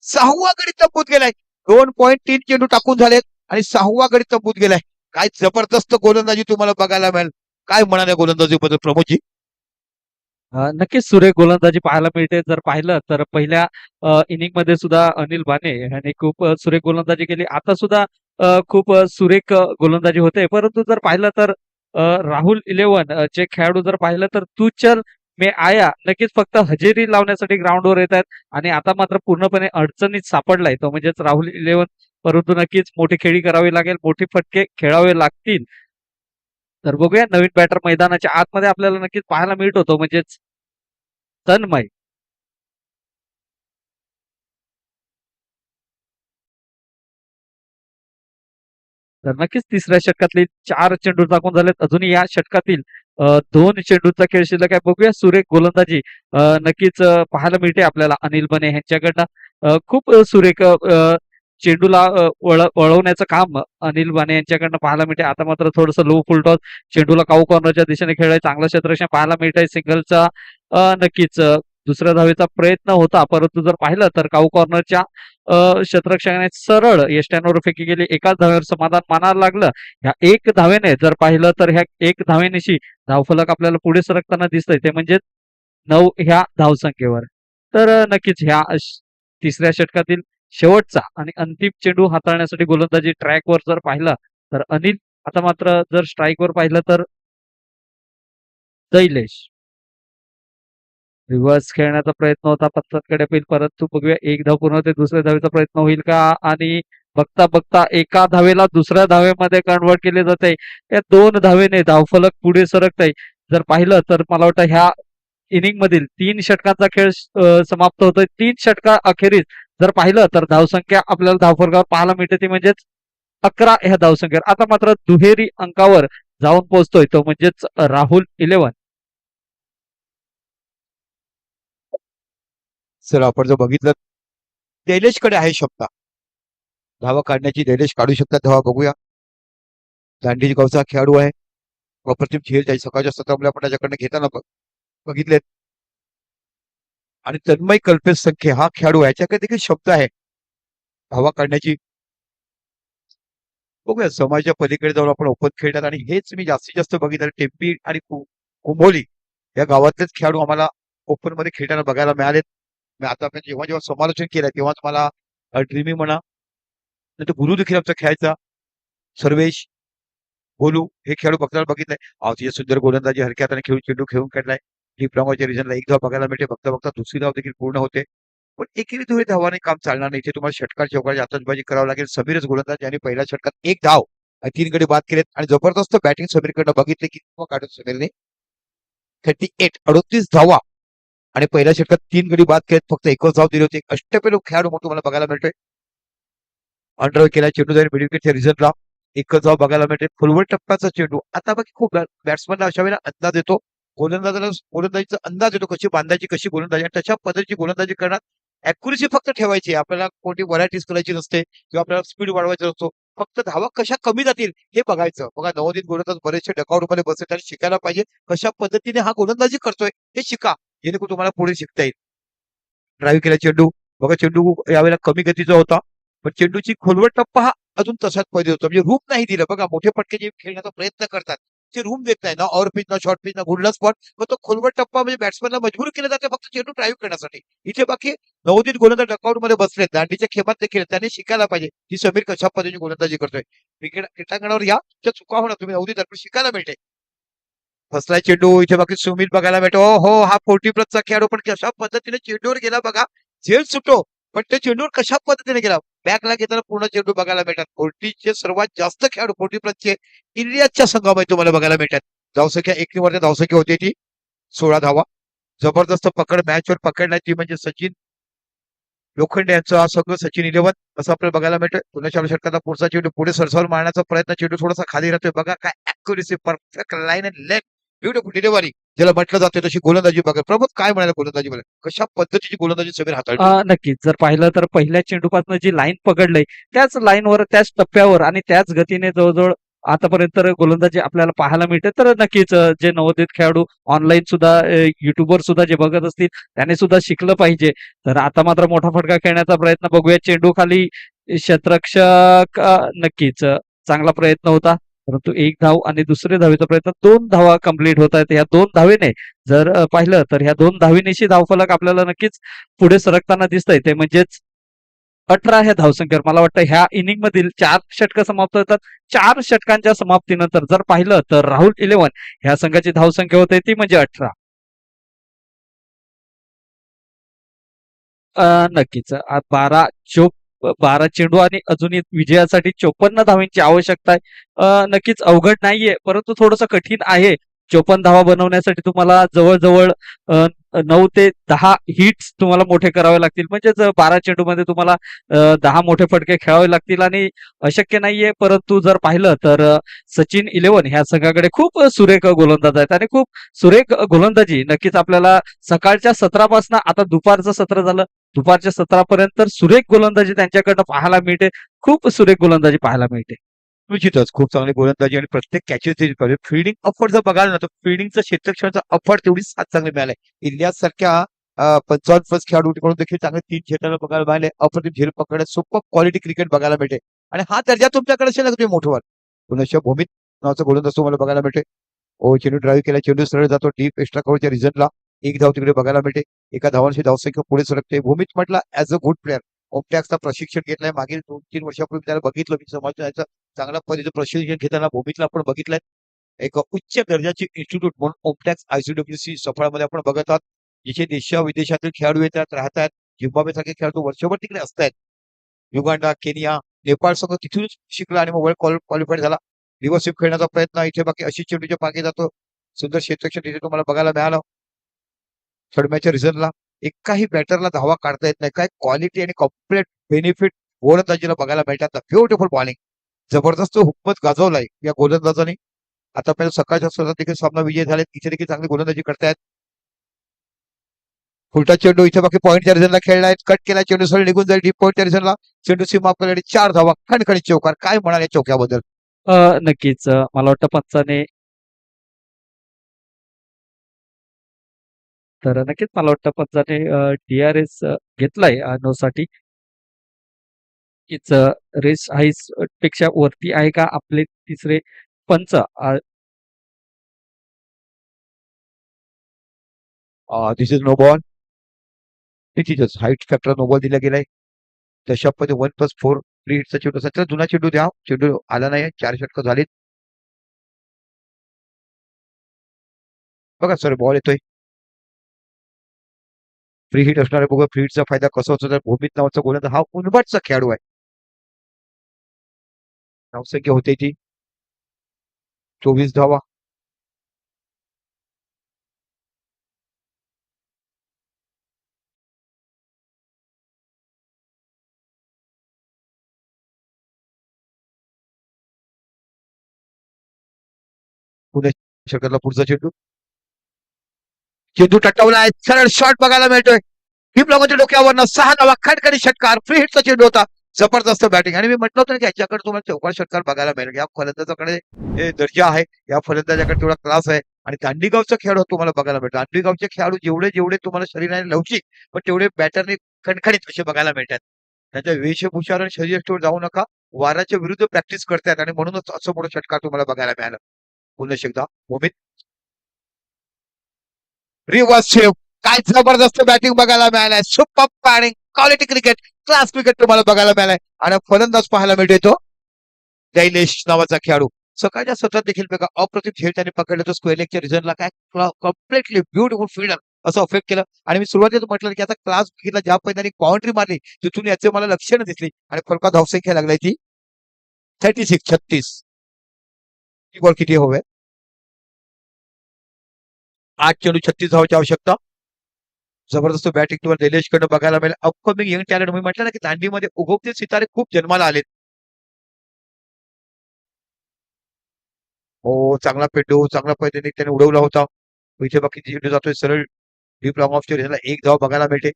6वा गडी तंबूत गेलाय. 2.3 चेंडू टाकून झालेत आणि 6वा गडी तंबूत गेलाय. काय जबरदस्त गोलंदाजी तुम्हाला बघायला मिळेल. काय म्हणाले गोलंदाजीबद्दल प्रमोदजी? नक्कीच सुरेख गोलंदाजी पाहायला मिळते. जर पाहिलं तर पहिल्या इनिंग मध्ये सुद्धा अनिल बाणे यांनी खूप सुरेख गोलंदाजी केली. आता सुद्धा खूप सुरेख गोलंदाजी होते. परंतु जर पाहिलं तर राहुल 11 चे खेळाडू जर पाहिलं तर तुचल मे आया नक्कीच फक्त हजेरी लावण्यासाठी ग्राउंडवर येत आहेत आणि आता मात्र पूर्णपणे अडचणीत सापडलाय तो म्हणजेच राहुल इलेव्हन. परंतु नक्कीच मोठी खेळी करावी लागेल, मोठे फटके खेळावे लागतील. तर बघूया नवीन बॅटर मैदानाच्या आतमध्ये आपल्याला नक्कीच पाहायला मिळत होतो म्हणजेच तन्मय. तर नक्कीच तिसऱ्या षटकातले 4 चेंडू टाकून झालेत. अजूनही या षटकातील 2 चेंडूचा खेळ शिल्लक आहे. बघूया सुरेख गोलंदाजी नक्कीच पाहायला मिळते आपल्याला अनिल बने यांच्याकडनं. खूप सुरेख चेंडूला वळवण्याचं काम अनिल बने यांच्याकडनं पाहायला मिळते. आता मात्र थोडंसं लो फुल टॉस चेंडूला काऊ कॉर्नरच्या दिशेने खेळाय चांगलं क्षेत्ररक्षण पाहायला मिळत आहे. सिंगलचा नक्कीच दुसऱ्या धावेचा प्रयत्न होता, परंतु जर पाहिलं तर काऊ कॉर्नरच्या क्षेत्ररक्षकाने सरळ यष्ट्यांवर फेकी गेली. एकाच धावेवर समाधान मानायला लागलं. ह्या एक धावेने जर पाहिलं तर ह्या एक धावेनिशी धावफलक आपल्याला पुढे सरकताना दिसतंय ते म्हणजे 9 ह्या धावसंख्येवर. तर नक्कीच ह्या तिसऱ्या षटकातील शेवटचा आणि अंतिम चेंडू हाताळण्यासाठी गोलंदाजी ट्रॅकवर जर पाहिलं तर अनिल. आता मात्र जर स्ट्राईकवर पाहिलं तर दैलेश. रिव्हर्स खेळण्याचा प्रयत्न होता पत्ताकडे पेल, परंतु बघूया एक धाव पूर्ण होते. दुसऱ्या धावेचा प्रयत्न होईल का आणि बघता बघता एका धावेला दुसऱ्या धावेमध्ये कन्वर्ट केले जाते. या 2 धावेने धावफलक पुढे सरकत आहे. जर पाहिलं तर मला वाटतं ह्या इनिंग मधील 3 षटकांचा खेळ समाप्त होतोय. 3 षटका अखेरीस जर पाहिलं तर धावसंख्या आपल्याला धावफलकावर पाहायला मिळते ती म्हणजेच 11 ह्या धावसंख्येवर. आता मात्र दुहेरी अंकावर जाऊन पोहोचतोय तो म्हणजेच राहुल इलेव्हन. सर आपण जर बघितलं दैलेशकडे आहे क्षमता, धावा काढण्याची. दैलेश काढू शकतात धावा. बघूया दांडी गावचा खेळाडू आहे. अप्रतिम झेल त्याची सकाळच्या सत्रामध्ये आपण त्याच्याकडनं घेताना बघितलेत. आणि तन्मय कल्पेश संख्ये हा खेळाडू आहे, याच्याकडे देखील क्षमता आहे धावा काढण्याची. बघूया समाजाच्या पलीकडे जाऊन आपण ओपन खेळतात आणि हेच मी जास्तीत जास्त बघितलं. टेंपी आणि कुंभोली या गावातलेच खेळाडू आम्हाला ओपन मध्ये खेळताना बघायला मिळालेत. मी आता आपण जेव्हा जेव्हा समालोचन केलं तेव्हा तुम्हाला ड्रीमी म्हणा, नंतर गुरु देखील आमचा खेळायचा सर्वेश गोलू हे खेळाडू बघताना बघितलंय. तिचे सुंदर गोलंदाजी हलक्या हाताने खेळून चेंडू खेळून काढलाय. डीप रंगाच्या रिजनला एक धाव बघायला मिळते. बघता बघता दुसरी धाव देखील पूर्ण होते. पण एकेरी दुहेरी धावाने काम चालणार नाही. इथे तुम्हाला षटकार चौकारची आतषबाजी करावं लागेल. समीरच गोलंदाज यांनी पहिल्या षटकात 1 धाव आणि 3 गडी बाद केलेत आणि जबरदस्त बॅटिंग समीरकडनं बघितले की काढून समीरने 38 धावा आणि पहिल्या षटकात 3 गडी बाद केलेत. फक्त एकच धाव दिली होती. एक अष्टपैलू खेळाडू म्हणून तुम्हाला बघायला मिळतोय. अंडर केला चेंडू जाईल मिडविकेटच्या रिझनला. एकच धाव बघायला मिळते. फुलवट टप्प्याचा चेंडू. आता बाकी खूप बॅट्समनला अशा वेळेला अंदाज येतो. गोलंदाजीचा अंदाज येतो कशी बांधायची, कशी गोलंदाजी, आणि तशा पद्धतीची गोलंदाजी करणार. अॅक्युरेसी फक्त ठेवायची. आपल्याला कोणती व्हरायटीज करायची नसते किंवा आपल्याला स्पीड वाढवायचा नसतो. फक्त धावा कशा कमी जातील हे बघायचं. बघा नवोदित गोलंदाज बरेचसे डकआउट मध्ये बसले आणि शिकायला पाहिजे कशा पद्धतीने हा गोलंदाजी करतोय हे शिका, जेणेकरून तुम्हाला पुढे शिकता येईल. ड्राईव्ह केला चेंडू. बघा चेंडू यावेळेला कमी गतीचा होता, पण चेंडूची खोलवट टप्पा हा अजून तसाच पद्धती होता. म्हणजे रूम नाही दिलं. बघा मोठे फटके जे खेळण्याचा प्रयत्न करतात ते रूम देत नाही ना, ऑर पिच ना शॉर्ट पिच ना गुडला स्पॉट. पण तो खोलवट टप्पा म्हणजे बॅट्समॅनला मजबूर केलं जाते फक्त चेंडू ड्राईव्ह करण्यासाठी. इथे बाकी नवोदित गोलंदाज डकआउट मध्ये बसले, दांडीच्या खेमात देखील त्यांनी शिकायला पाहिजे की समीर कशा पद्धतीने गोलंदाजी करतोय. क्रिकेटांगणावर या चुका होणार तुम्ही नवोदित शिकायला मिळते. फसलाय चेंडू. इथे बाकी सुमित बघायला मिळतो. हो हा 40+ खेळाडू, पण कशा पद्धतीने चेंडूवर गेला बघा. झेल सुटो पण ते चेंडूवर कशा पद्धतीने गेला. बॅकला घेताना पूर्ण चेंडू बघायला मिळतात. 40चे सर्वात जास्त खेळाडू 40+चे इंडियाच्या संघामध्ये तुम्हाला बघायला मिळतात. धावसंख्या 1 निवडच्या धावसंख्या होती ती 16 धावा. जबरदस्त पकड मॅचवर पकडलाय ती म्हणजे सचिन लोखंडे यांचं हा संघ सचिन इलेव्हन असं आपल्याला बघायला मिळतंय. पुण्याच्या षटकाचा पुढचा चेंडू पुढे सरसावर मारण्याचा प्रयत्न. चेंडू थोडासा खाली राहतोय. बघा काय accuracy, perfect line and leg, beautiful delivery ज्याला म्हटलं जाते तशी गोलंदाजी बघा. प्रमोद काय म्हणाला गोलंदाजी मध्ये, कशा पद्धतीची गोलंदाजी समीर हाताळली. नक्कीच जर पाहिलं तर पहिल्या चेंडूपासून जी लाईन पकडलंय त्याच लाईनवर त्याच टप्प्यावर आणि त्याच गतीने जवळजवळ आतापर्यंत गोलंदाजी आपल्याला पाहायला मिळते. तर नक्कीच जे नवोदित खेळाडू ऑनलाईन सुद्धा युट्यूबवर सुद्धा जे बघत असतील त्याने सुद्धा शिकलं पाहिजे. तर आता मात्र मोठा फटका खेळण्याचा प्रयत्न बघूया. चेंडू खाली क्षेत्ररक्षक नक्कीच चांगला प्रयत्न होता, परंतु 1 धाव आणि दुसरे धावेचा प्रयत्न. 2 धावा कंप्लीट होत आहेत. ह्या 2 धावेने जर पाहिलं तर ह्या 2 धावेनिशी धावफलक आपल्याला नक्कीच पुढे सरकताना दिसतंय ते म्हणजेच 18 ह्या धावसंख्येवर. मला वाटतं ह्या इनिंग मधील 4 षटकं समाप्त होतात. 4 षटकांच्या समाप्तीनंतर जर पाहिलं तर राहुल इलेव्हन ह्या संघाची धावसंख्या होते ती म्हणजे 18. नक्कीच. 12 चेंडू आणि अजून एक विजयासाठी 54 धावांची आवश्यकता आहे. नक्कीच अवघड नाहीये, परंतु थोडंसं कठीण आहे. 54 धावा बनवण्यासाठी तुम्हाला जवळ-जवळ 9 ते 10 हिट्स तुम्हाला मोठे करावे लागतील. म्हणजेच 12 चेंडूमध्ये तुम्हाला 10 मोठे फटके खेळावे लागतील आणि अशक्य नाहीये. परंतु जर पाहिलं तर सचिन 11 ह्या संघाकडे खूप सुरेख गोलंदाज आहेत आणि खूप सुरेख गोलंदाजी नक्कीच आपल्याला सकाळच्या सत्रापासून आता दुपारचं सत्र झालं. दुपारच्या सत्रापर्यंत तर सुरेख गोलंदाजी त्यांच्याकडनं पाहायला मिळते. खूप सुरेख गोलंदाजी पाहायला मिळते. निश्चितच खूप चांगली गोलंदाजी आणि प्रत्येक कॅचेस फील्डिंग अफर्ट जर बघायला ना तर फील्डिंगचं क्षेत्ररक्षणाचा अफर्ट तेवढी साथ चांगली मिळालाय. इलियास सारख्या 55 प्लस खेळाडूकडून देखील चांगले 3 क्षेत्राला बघायला मिळाले. अप्रतिम झेल पकडत सुपर क्वालिटी क्रिकेट बघायला मिळते आणि हा दर्जा तुमच्याकडे असेल ना तुम्ही मोठवर. पुनश्च भूमित नावाचा गोलंदाज तुम्हाला बघायला मिळते. चेंडू ड्राईव्ह केला, चेंडू सरळ जातो डीप एक्स्ट्रा कव्हरच्या रिझनला. एक धाव तिकडे बघायला मिळते. एका धावांशी धावसंख्या पुढे सरकते. भूमित म्हटलं ऍज अ गुड प्लेअर ओमटॅक्सचा प्रशिक्षण घेतलंय मागील 2-3 वर्षापूर्वी त्याला बघितलं मी समाजाचं चांगल्या पद्धतीचं प्रशिक्षण घेताना भूमितला आपण बघितलंय. एक उच्च दर्जाची इन्स्टिट्यूट म्हणून ओमटॅक्स ICWC सफळामध्ये आपण बघत आहात. जिथे देशा-विदेशातील खेळाडू येतात, राहतात. झिम्बाब्वे सारखे खेळाडू वर्षभर तिकडे असतात. युगांडा, केनिया, नेपाळ संघ तिथूनच शिकला आणि मग वर्ल्ड क्वालिफाईड झाला. रिव्हर्स स्वीप खेळण्याचा प्रयत्न इथे बाकी अशी चेंडूच्या मागे जातो. सुंदर क्षेत्ररक्षण तिथे तुम्हाला बघायला मिळालं. थर्ड मॅचच्या रिझल्टला एकाही बॅटरला धावा काढता येत नाही. काय क्वालिटी आणि कॉम्प्लेट बेनिफिट गोलंदाजीला बघायला मिळतात. ब्युटिफुल बॉलिंग, जबरदस्त हुकमत गाजवलाय या गोलंदाजाने. आतापर्यंत सकाळच्या सत्रात देखील सामना विजय झाले. इथे देखील चांगली गोलंदाजी करतायत. फुलटा चेंडू इथे बाकी पॉईंटच्या रिझनला खेळलाय. कट केला चेंडू सरळ निघून जाईल डीप पॉईंटच्या रिझनला. चेंडू सीमा आपल्याकडे 4 धावा खणखणीत चौकार. काय म्हणाले चौक्याबद्दल? नक्कीच मला वाटतं पंचाने तर नक्कीच मला वाटतं पंचाने DRS घेतलाय 9 साठी. हीच रेस हाईस पेक्षा वरती आहे का आपले तिसरे पंच? दिस इज नो बॉल. निश्चितच हाईट फॅक्टर नो बॉल दिला गेलाय. दशामध्ये 1+4 फ्री हिटचा चेंडू असा जुना चेंडू द्या. चेंडू आला नाही. 4 षटकं झालीत. बघा सर बॉल येतोय. फ्री हिट असणार आहे. बघा फ्री हिटचा फायदा कसा होतो तर भूमित नावाचा गोलंदाज हा उनबटचा खेळाडू आहे. धावसंख्या होते ती 24 धावा. पुणे षटकातला पुढचा चेंडू. चेंडू टटवलाय. सरळ शॉट बघायला मिळतोय. डीप लॉंगच्या डोक्यावरनं 6 धावा खडखडी षटकार. फ्री हिटचा चेंडू होता. जबरदस्त बॅटिंग आणि मी म्हटलं होतं की याच्याकडे तुम्हाला चौकार षटकार बघायला मिळेल. या फलंदाजाकडे दर्जा आहे. या फलंदाजाकडे तेवढा क्लास आहे आणि दांडीगावचा खेळाडू तुम्हाला बघायला मिळतो. दांडीगावचे खेळाडू जेवढे तुम्हाला शरीराने लवचिक पण तेवढे बॅटरने खणखणीत कसे बघायला मिळतात. त्यांच्या वेशभूषावर आणि शरीरावर जाऊ नका. वाराच्या विरुद्ध प्रॅक्टिस करतात आणि म्हणूनच असं मोठं षटकार तुम्हाला बघायला मिळालं. पुन्हा एकदा भूमित रिव्हर्स स्वीप. काय जबरदस्त बॅटिंग बघायला मिळालाय. Super batting quality cricket class cricket तुम्हाला बघायला मिळालाय आणि फलंदाज पाहायला मिळतोय तो शैलेश नावाचा खेळाडू. सकाळच्या सत्रात देखील बघा अप्रतिम खेळ त्याने पकडला. तो स्क्वेअर लेगच्या रिझनला काय कम्प्लिटली ब्युटिफुल फिल्डर असं अफेक्ट केलं आणि मी सुरुवातीला म्हटलं की आता क्लास बघितला ज्या पद्धतीने बाउंड्री मारली तिथून याचे मला लक्षणं दिसली आणि फरका धावसंख्या लागलाय ती 36. बॉल किती हवे? 8 चेंडू 36 धावाची आवश्यकता. जबरदस्त बॅटिंग तुम्हाला निलेशकडनं बघायला मिळेल. अपकमिंग यंग टॅलेंट मी म्हटलं ना की दांडीमध्ये उगवते सितारे खूप जन्माला आलेत. हो चांगला पेटू चांगल्या पद्धतीने त्याने उडवला होता. इथे बाकी चेंडू जातोय सरळ डीप लॉंग ऑफ च्या एक धाव बघायला मिळते.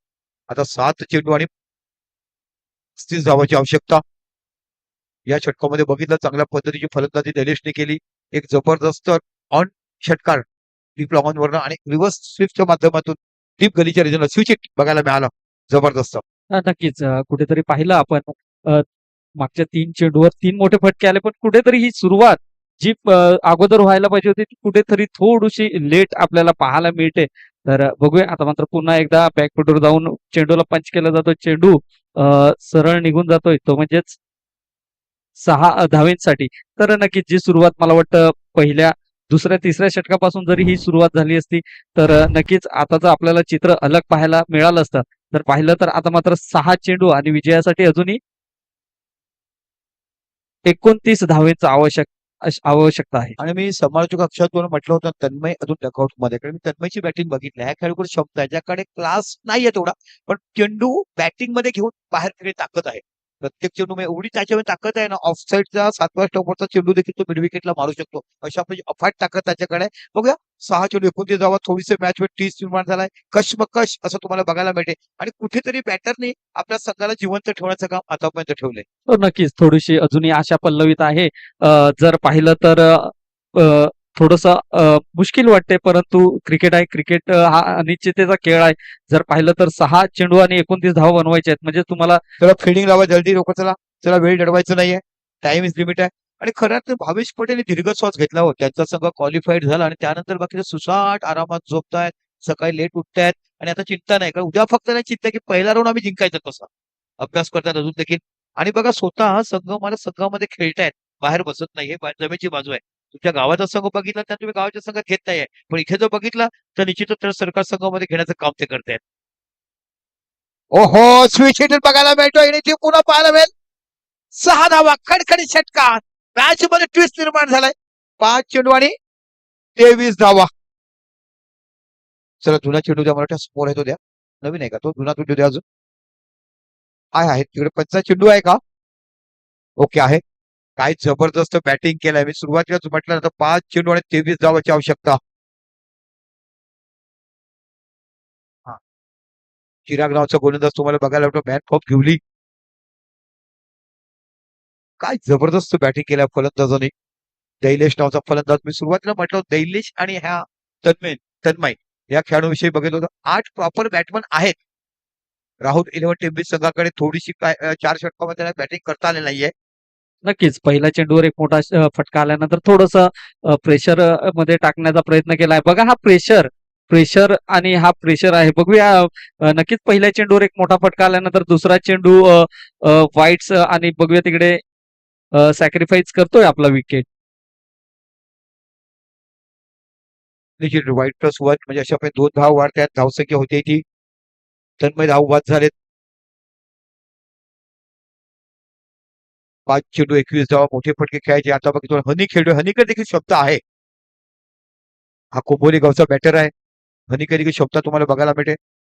आता 7 चेंडू आणि 35 धावाची आवश्यकता. या षटकामध्ये बघितलं चांगल्या पद्धतीची फलंदाजी निलेशने केली. एक जबरदस्त ऑन षटकार डीप लॉंग वरनं आणि रिव्हर्स स्विपच्या माध्यमातून डीप गलीच्या रिजनला स्विच हिट बघायला मिळालं. जबरदस्त. नक्कीच कुठेतरी पाहिलं आपण मागच्या 3 चेंडूवर 3 मोठे फटके आले, पण कुठेतरी ही सुरुवात जी अगोदर व्हायला पाहिजे होती ती कुठेतरी थोडीशी लेट आपल्याला पाहायला मिळते. तर बघूया आता मात्र पुन्हा एकदा बॅकफुटवर जाऊन चेंडूला पंच केला जातो. चेंडू सरळ निघून जातोय तो म्हणजेच 6 धावेंसाठी. तर नक्कीच जी सुरुवात मला वाटतं पहिल्या दुसऱ्या तिसऱ्या षटकापासून जरी ही सुरुवात झाली असती तर नक्कीच आताचं आपल्याला चित्र अलग पाहायला मिळालं असतं. जर पाहिलं तर आता मात्र 6 चेंडू आणि विजयासाठी अजूनही 29 धावेचं आवश्यकता आहे. आणि मी समालोचक अक्षरात तुम्हाला म्हटलं होतं तन्मय अजून डकआउट मध्ये, कारण मी तन्मयची बॅटिंग बघितली. ह्या खेळाडूकडे क्षमता आहे, ज्याकडे क्लास नाहीये तेवढा, पण चेंडू बॅटिंग मध्ये घेऊन बाहेर तिकडे ताकद आहे. प्रत्येक चेंडू मध्ये एवढी त्याच्यामध्ये ताकद आहे ना, ऑफ साईडचा 7व्या स्टॉपवरचा चेंडू देखील तो मिड विकेटला मारू शकतो. अशा म्हणजे अफाट ताकद त्याच्याकडे आहे. बघूया 6 चेंडू 29 धावा, थोडीसे मॅच मध्ये 30 निर्माण झालाय. कशमकश असं तुम्हाला बघायला मिळते आणि कुठेतरी बॅटरने आपल्या संघाला जिवंत ठेवण्याचं काम आतापर्यंत ठेवलंय. हो, नक्कीच थोडीशी अजूनही आशा पल्लवित आहे. जर पाहिलं तर थोडंसं मुश्किल वाटते, परंतु क्रिकेट आहे. क्रिकेट हा अनिश्चिततेचा खेळ आहे. जर पाहिलं तर 6 चेंडू आणि 29 धावा बनवायचे आहेत, म्हणजे तुम्हाला त्याला फिल्डिंग लावा जल्दी लोक, त्याला वेळ दडवायचं नाहीये. टाइम इज लिमिट आहे. आणि खरं तर भावेश पटेल दीर्घ श्वास घेतला हो. त्यांचा संघ क्वालिफाईड झाला आणि त्यानंतर बाकी सुसाट आरामात झोपतायत, सकाळी लेट उठतायत आणि आता चिंता नाही, कारण उद्या फक्त नाही चिंता की पहिला राऊंड आम्ही जिंकायचा कसा. अभ्यास करतात अजून देखील. आणि बघा स्वतः संघ मला संघामध्ये खेळतायत, बाहेर बसत नाही. हे जमेची बाजू आहे. तुमच्या गावाचा संघ बघितला तर तुम्ही गावाच्या संघात घेत नाहीये, पण इथे जर बघितला तर निश्चितच तर सरकार संघामध्ये घेण्याचं काम ते करतायत. ओहो, स्विच हिटर बघायला मिळतोय आणि ते पुन्हा पाहायला मिळेल. 6 धावा, खडखडी षटकार. मॅच मध्ये ट्विस्ट निर्माण झालाय. 5 चेंडू आणि 23 धावा. चला जुना चेंडू द्या, मला स्कोर आहे तो द्या. नवीन आहे का तो? जुना चेंडू द्या अजून. आहे तिकडे 5चा चेंडू आहे का? ओके आहे. काय जबरदस्त बॅटिंग केलंय. मी सुरुवातीलाच म्हटलं तर 5 चेंडू आणि 23 धावाची आवश्यकता. चिराग नावचा गोलंदाज तुम्हाला बघायला मिळतो. बॅट फॉप घेवली. काय जबरदस्त बॅटिंग केल्या फलंदाजांनी. दैलेश नावचा फलंदाज. मी सुरुवातीला म्हटलं दैलेश आणि ह्या तन्मय या खेळाडूविषयी बघितलं होतं. 8 प्रॉपर बॅटमन आहेत. राहुल 11 टेंबी संघाकडे थोडीशी 4 षटकामध्ये त्याला बॅटिंग करता आले नाहीये. नक्कीच पहिल्या चेंडूवर एक मोठा फटका आल्यानंतर थोडंसं प्रेशर मध्ये टाकण्याचा प्रयत्न केलाय. बघा हा प्रेशर आणि हा प्रेशर आहे. बघूया नक्कीच पहिल्या चेंडूवर एक मोठा फटका आल्यानंतर दुसरा चेंडू वाईट्स आणि बघूया तिकडे सॅक्रिफाईस करतोय आपला विकेट. निश्चित वाईट प्लस 1 म्हणजे अशा प्रकारे 2 धाव वाढतात. धावसंख्या होते ती. तन्मय धाव बाद झालेत. 5 चेंडू 21 धावा, मोठे फटके खेळायचे. आता बघतो हनी खेळतोय. हनीकडे देखील क्षमता आहे. हा कोंबोली गावचा बॅटर आहे. हनीकडे देखील क्षमता तुम्हाला बघायला मिळते.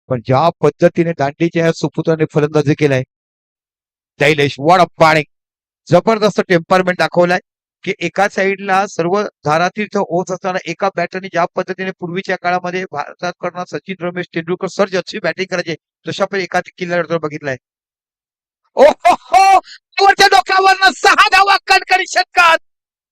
पण ज्या पद्धतीने दांडीच्या या सुपुत्राने फलंदाजी केलाय दैलेश, वॉट अ बॅटिंग. जबरदस्त टेम्परमेंट दाखवलाय की एका साईडला सर्व धारातीर्थ ओझ असताना एका बॅटरने ज्या पद्धतीने पूर्वीच्या काळामध्ये भारतात करणार सचिन रमेश तेंडुलकर सर जशी बॅटिंग करायचे तशा पण एका किल्ल्यावर बघितलाय. ओहो, वरच्या डोक्यावर 6 धावा, कणकणी षटकार.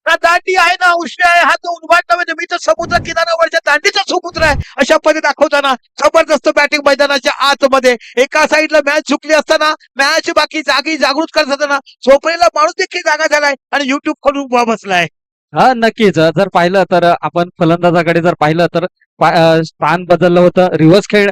ना दांडी आहे ना उष्ण आहे. हा तो उन्हाळ्यात नव्हे, मी तर समुद्र किनाऱ्यावरच्या दांडीचा समुद्र आहे अशा पद्धती दाखवताना जबरदस्त बॅटिंग मैदानाच्या आतमध्ये. एका साईडला मॅच झुकली असताना मॅच बाकी जागृत करत असताना झोपलेला माणूस देखील जागा झालाय आणि युट्यूब खोलून उभा बसलाय. हा नक्कीच जर पाहिलं तर आपण फलंदाजाकडे जर पाहिलं तर स्थान बदललं होतं. रिव्हर्स खेळ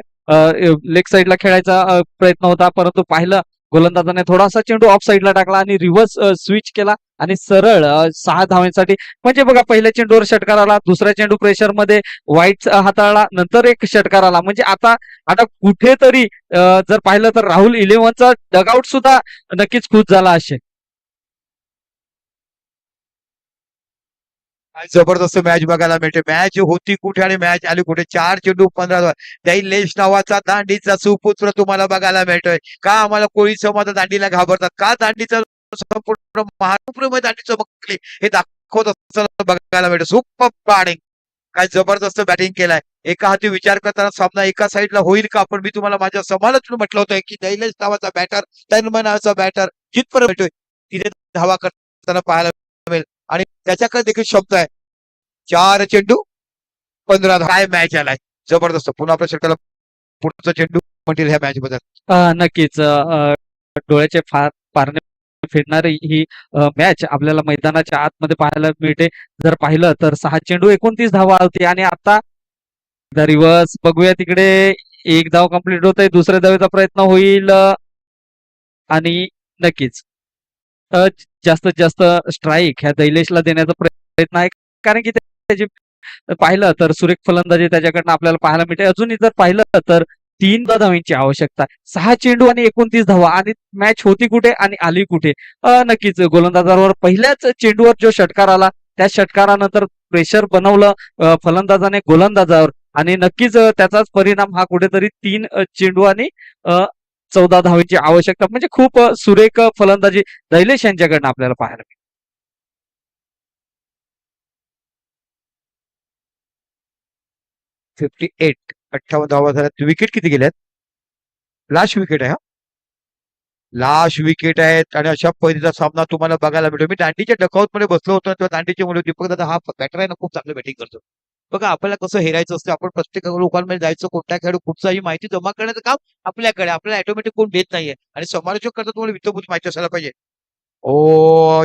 लेग साईडला खेळायचा प्रयत्न होता, परंतु पाहिलं गोलंदाजाने थोडासा चेंडू ऑफ साईडला टाकला आणि रिव्हर्स स्विच केला आणि सरळ 6 धावांसाठी. म्हणजे बघा पहिल्या चेंडूवर षटकार आला, दुसऱ्या चेंडू प्रेशर मध्ये वाईट हाताळला, नंतर एक षटकार आला. म्हणजे आता कुठेतरी जर पाहिलं तर राहुल 11चा डगआउट सुद्धा नक्कीच खुश झाला असेल. जबरदस्त मॅच बघायला मिळते. मॅच होती कुठे आणि मॅच आली कुठे. 4 चेंडू 15 धावा. दैलेश नावाचा दांडीचा सुपुत्र तुम्हाला बघायला मिळतोय. का आम्हाला कोळी समाज दांडीला घाबरतात, का दांडीचा संपूर्ण महाराष्ट्र दांडी चमकली हे दाखवत असताना बघायला मिळतं. Super batting. काय जबरदस्त बॅटिंग केलाय. एका हाती विचार करताना सामना एका साईडला होईल का, पण मी तुम्हाला माझ्या समालोचना म्हटलं होतं की दैलेश नावाचा बॅटर, तन्मय नावाचा बॅटर जिथपर्यंत भेटतोय तिथे धावा करताना पाहायला मिळेल आणि त्याच्याकडे देखील शब्द आहे. 4 चेंडू 15 धावा. काय मॅच आलाय. जबरदस्त. पुन्हा आपल्या षटकाला पुढचा चेंडू म्हणतील ह्या मॅच बद्दल. नक्कीच डोळ्याचे पारणे फिरणारी ही मॅच आपल्याला मैदानाच्या आतमध्ये पाहायला मिळते. जर पाहिलं तर 6 चेंडू 29 धावा होती आणि आता रिव्हर्स बघूया तिकडे 1 धाव कंप्लीट होत आहे. दुसऱ्या धावेचा प्रयत्न होईल आणि नक्कीच जास्तीत जास्त स्ट्राईक ह्या दैलेशला देण्याचा प्रयत्न आहे, कारण की त्याची पाहिलं तर सुरेख फलंदाजी त्याच्याकडनं आपल्याला पाहायला मिळते. अजूनही जर पाहिलं तर 3 धावांची आवश्यकता आहे. 6 चेंडू आणि 29 धावा आणि मॅच होती कुठे आणि आली कुठे? नक्कीच गोलंदाजावर पहिल्याच चेंडूवर जो षटकार आला त्या षटकारानंतर प्रेशर बनवलं फलंदाजाने गोलंदाजावर आणि नक्कीच त्याचाच परिणाम हा कुठेतरी 3 चेंडू आणि 14 धावांची आवश्यकता म्हणजे खूप सुरेख फलंदाजी दैलेश यांच्याकडनं आपल्याला पाहायला मिळते. 58 धावा झाल्यात. विकेट किती गेल्यात? लास्ट विकेट आहे हा. लास्ट विकेट आहेत आणि अशा पद्धतीचा सामना तुम्हाला बघायला भेटतो. मी दांडीच्या डकआउट मध्ये बसलो होतो तेव्हा दांडीचे मुलं दीपक दादा हा बॅटर आहे ना खूप चांगलं बॅटिंग करतो. बघा आपल्याला कसं हेरायचं असतं. आपण प्रत्येक लोकांमध्ये जायचं कोणत्या खेळाडू कुठचाही माहिती जमा करण्याचं काम आपल्याकडे. आपल्याला ऑटोमॅटिक कोण देत नाहीये आणि समालोचक करता तुम्हाला वित्तभूत माहिती असायला पाहिजे.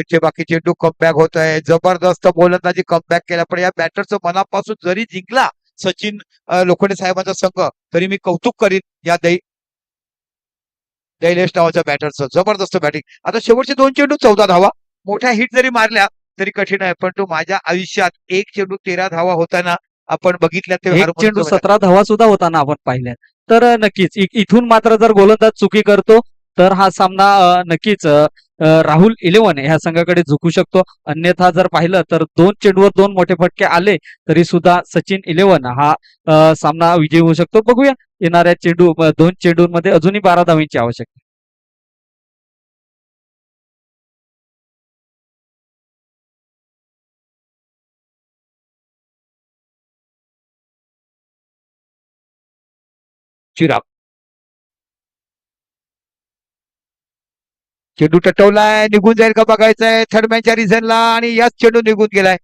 इथे बाकी चेंडू कमबॅक होत आहे. जबरदस्त गोलंदाजी कमबॅक केला पण या बॅटरचं मनापासून जरी जिंकला सचिन लोखंडे साहेबांचा संघ तरी मी कौतुक करीन या दैलेश नावाच्या बॅटरचं. जबरदस्त बॅटिंग. आता शेवटचे 2 चेंडू 14 धावा. मोठ्या हिट जरी मारल्या तरी कठीण आहे पण तो माझ्या आयुष्यात 1 चेंडू 13 धावा होताना आपण बघितल्या ते एक चेंडू 17 धावा सुद्धा होताना आपण पाहिल्या. तर नक्कीच इथून मात्र जर गोलंदाज चुकी करतो तर हा सामना नक्कीच राहुल 11 ह्या संघाकडे झुकू शकतो. अन्यथा जर पाहिलं तर 2 चेंडूवर 2 मोठे फटके आले तरी सुद्धा सचिन 11 हा सामना विजयी होऊ शकतो. बघूया येणाऱ्या 2 चेंडूंमध्ये अजूनही 12 धावांची आवश्यकता. चिराग चेंडू टटवलाय निघून जाईल का बघायचंय थर्डमॅनच्या रिझनला आणि याच चेंडू निघून गेलाय.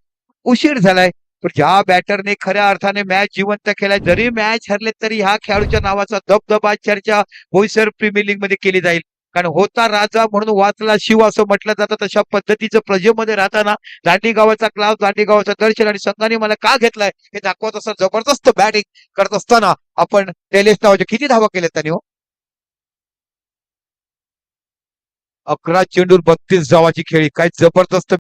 उशीर झालाय पण ज्या बॅटरने खऱ्या अर्थाने मॅच जिवंत केलाय जरी मॅच हरले तरी ह्या खेळाडूच्या नावाचा दबदबा चर्चा बोईसर प्रीमियर लीग मध्ये केली जाईल. कारण होता राजा म्हणून वाचला शिव असं म्हटलं जातं. तशा पद्धतीचं प्रजेमध्ये राहताना दांडी गावाचा क्लास दांडी गावाचं दर्शन आणि संघाने मला का घेतलाय हे दाखवत असं जबरदस्त बॅटिंग करत असताना आपण दैलेश नावाचे किती धावा केल्यात त्यांनी? 11 चेंडूर 32 धावाची खेळी काय जबरदस्त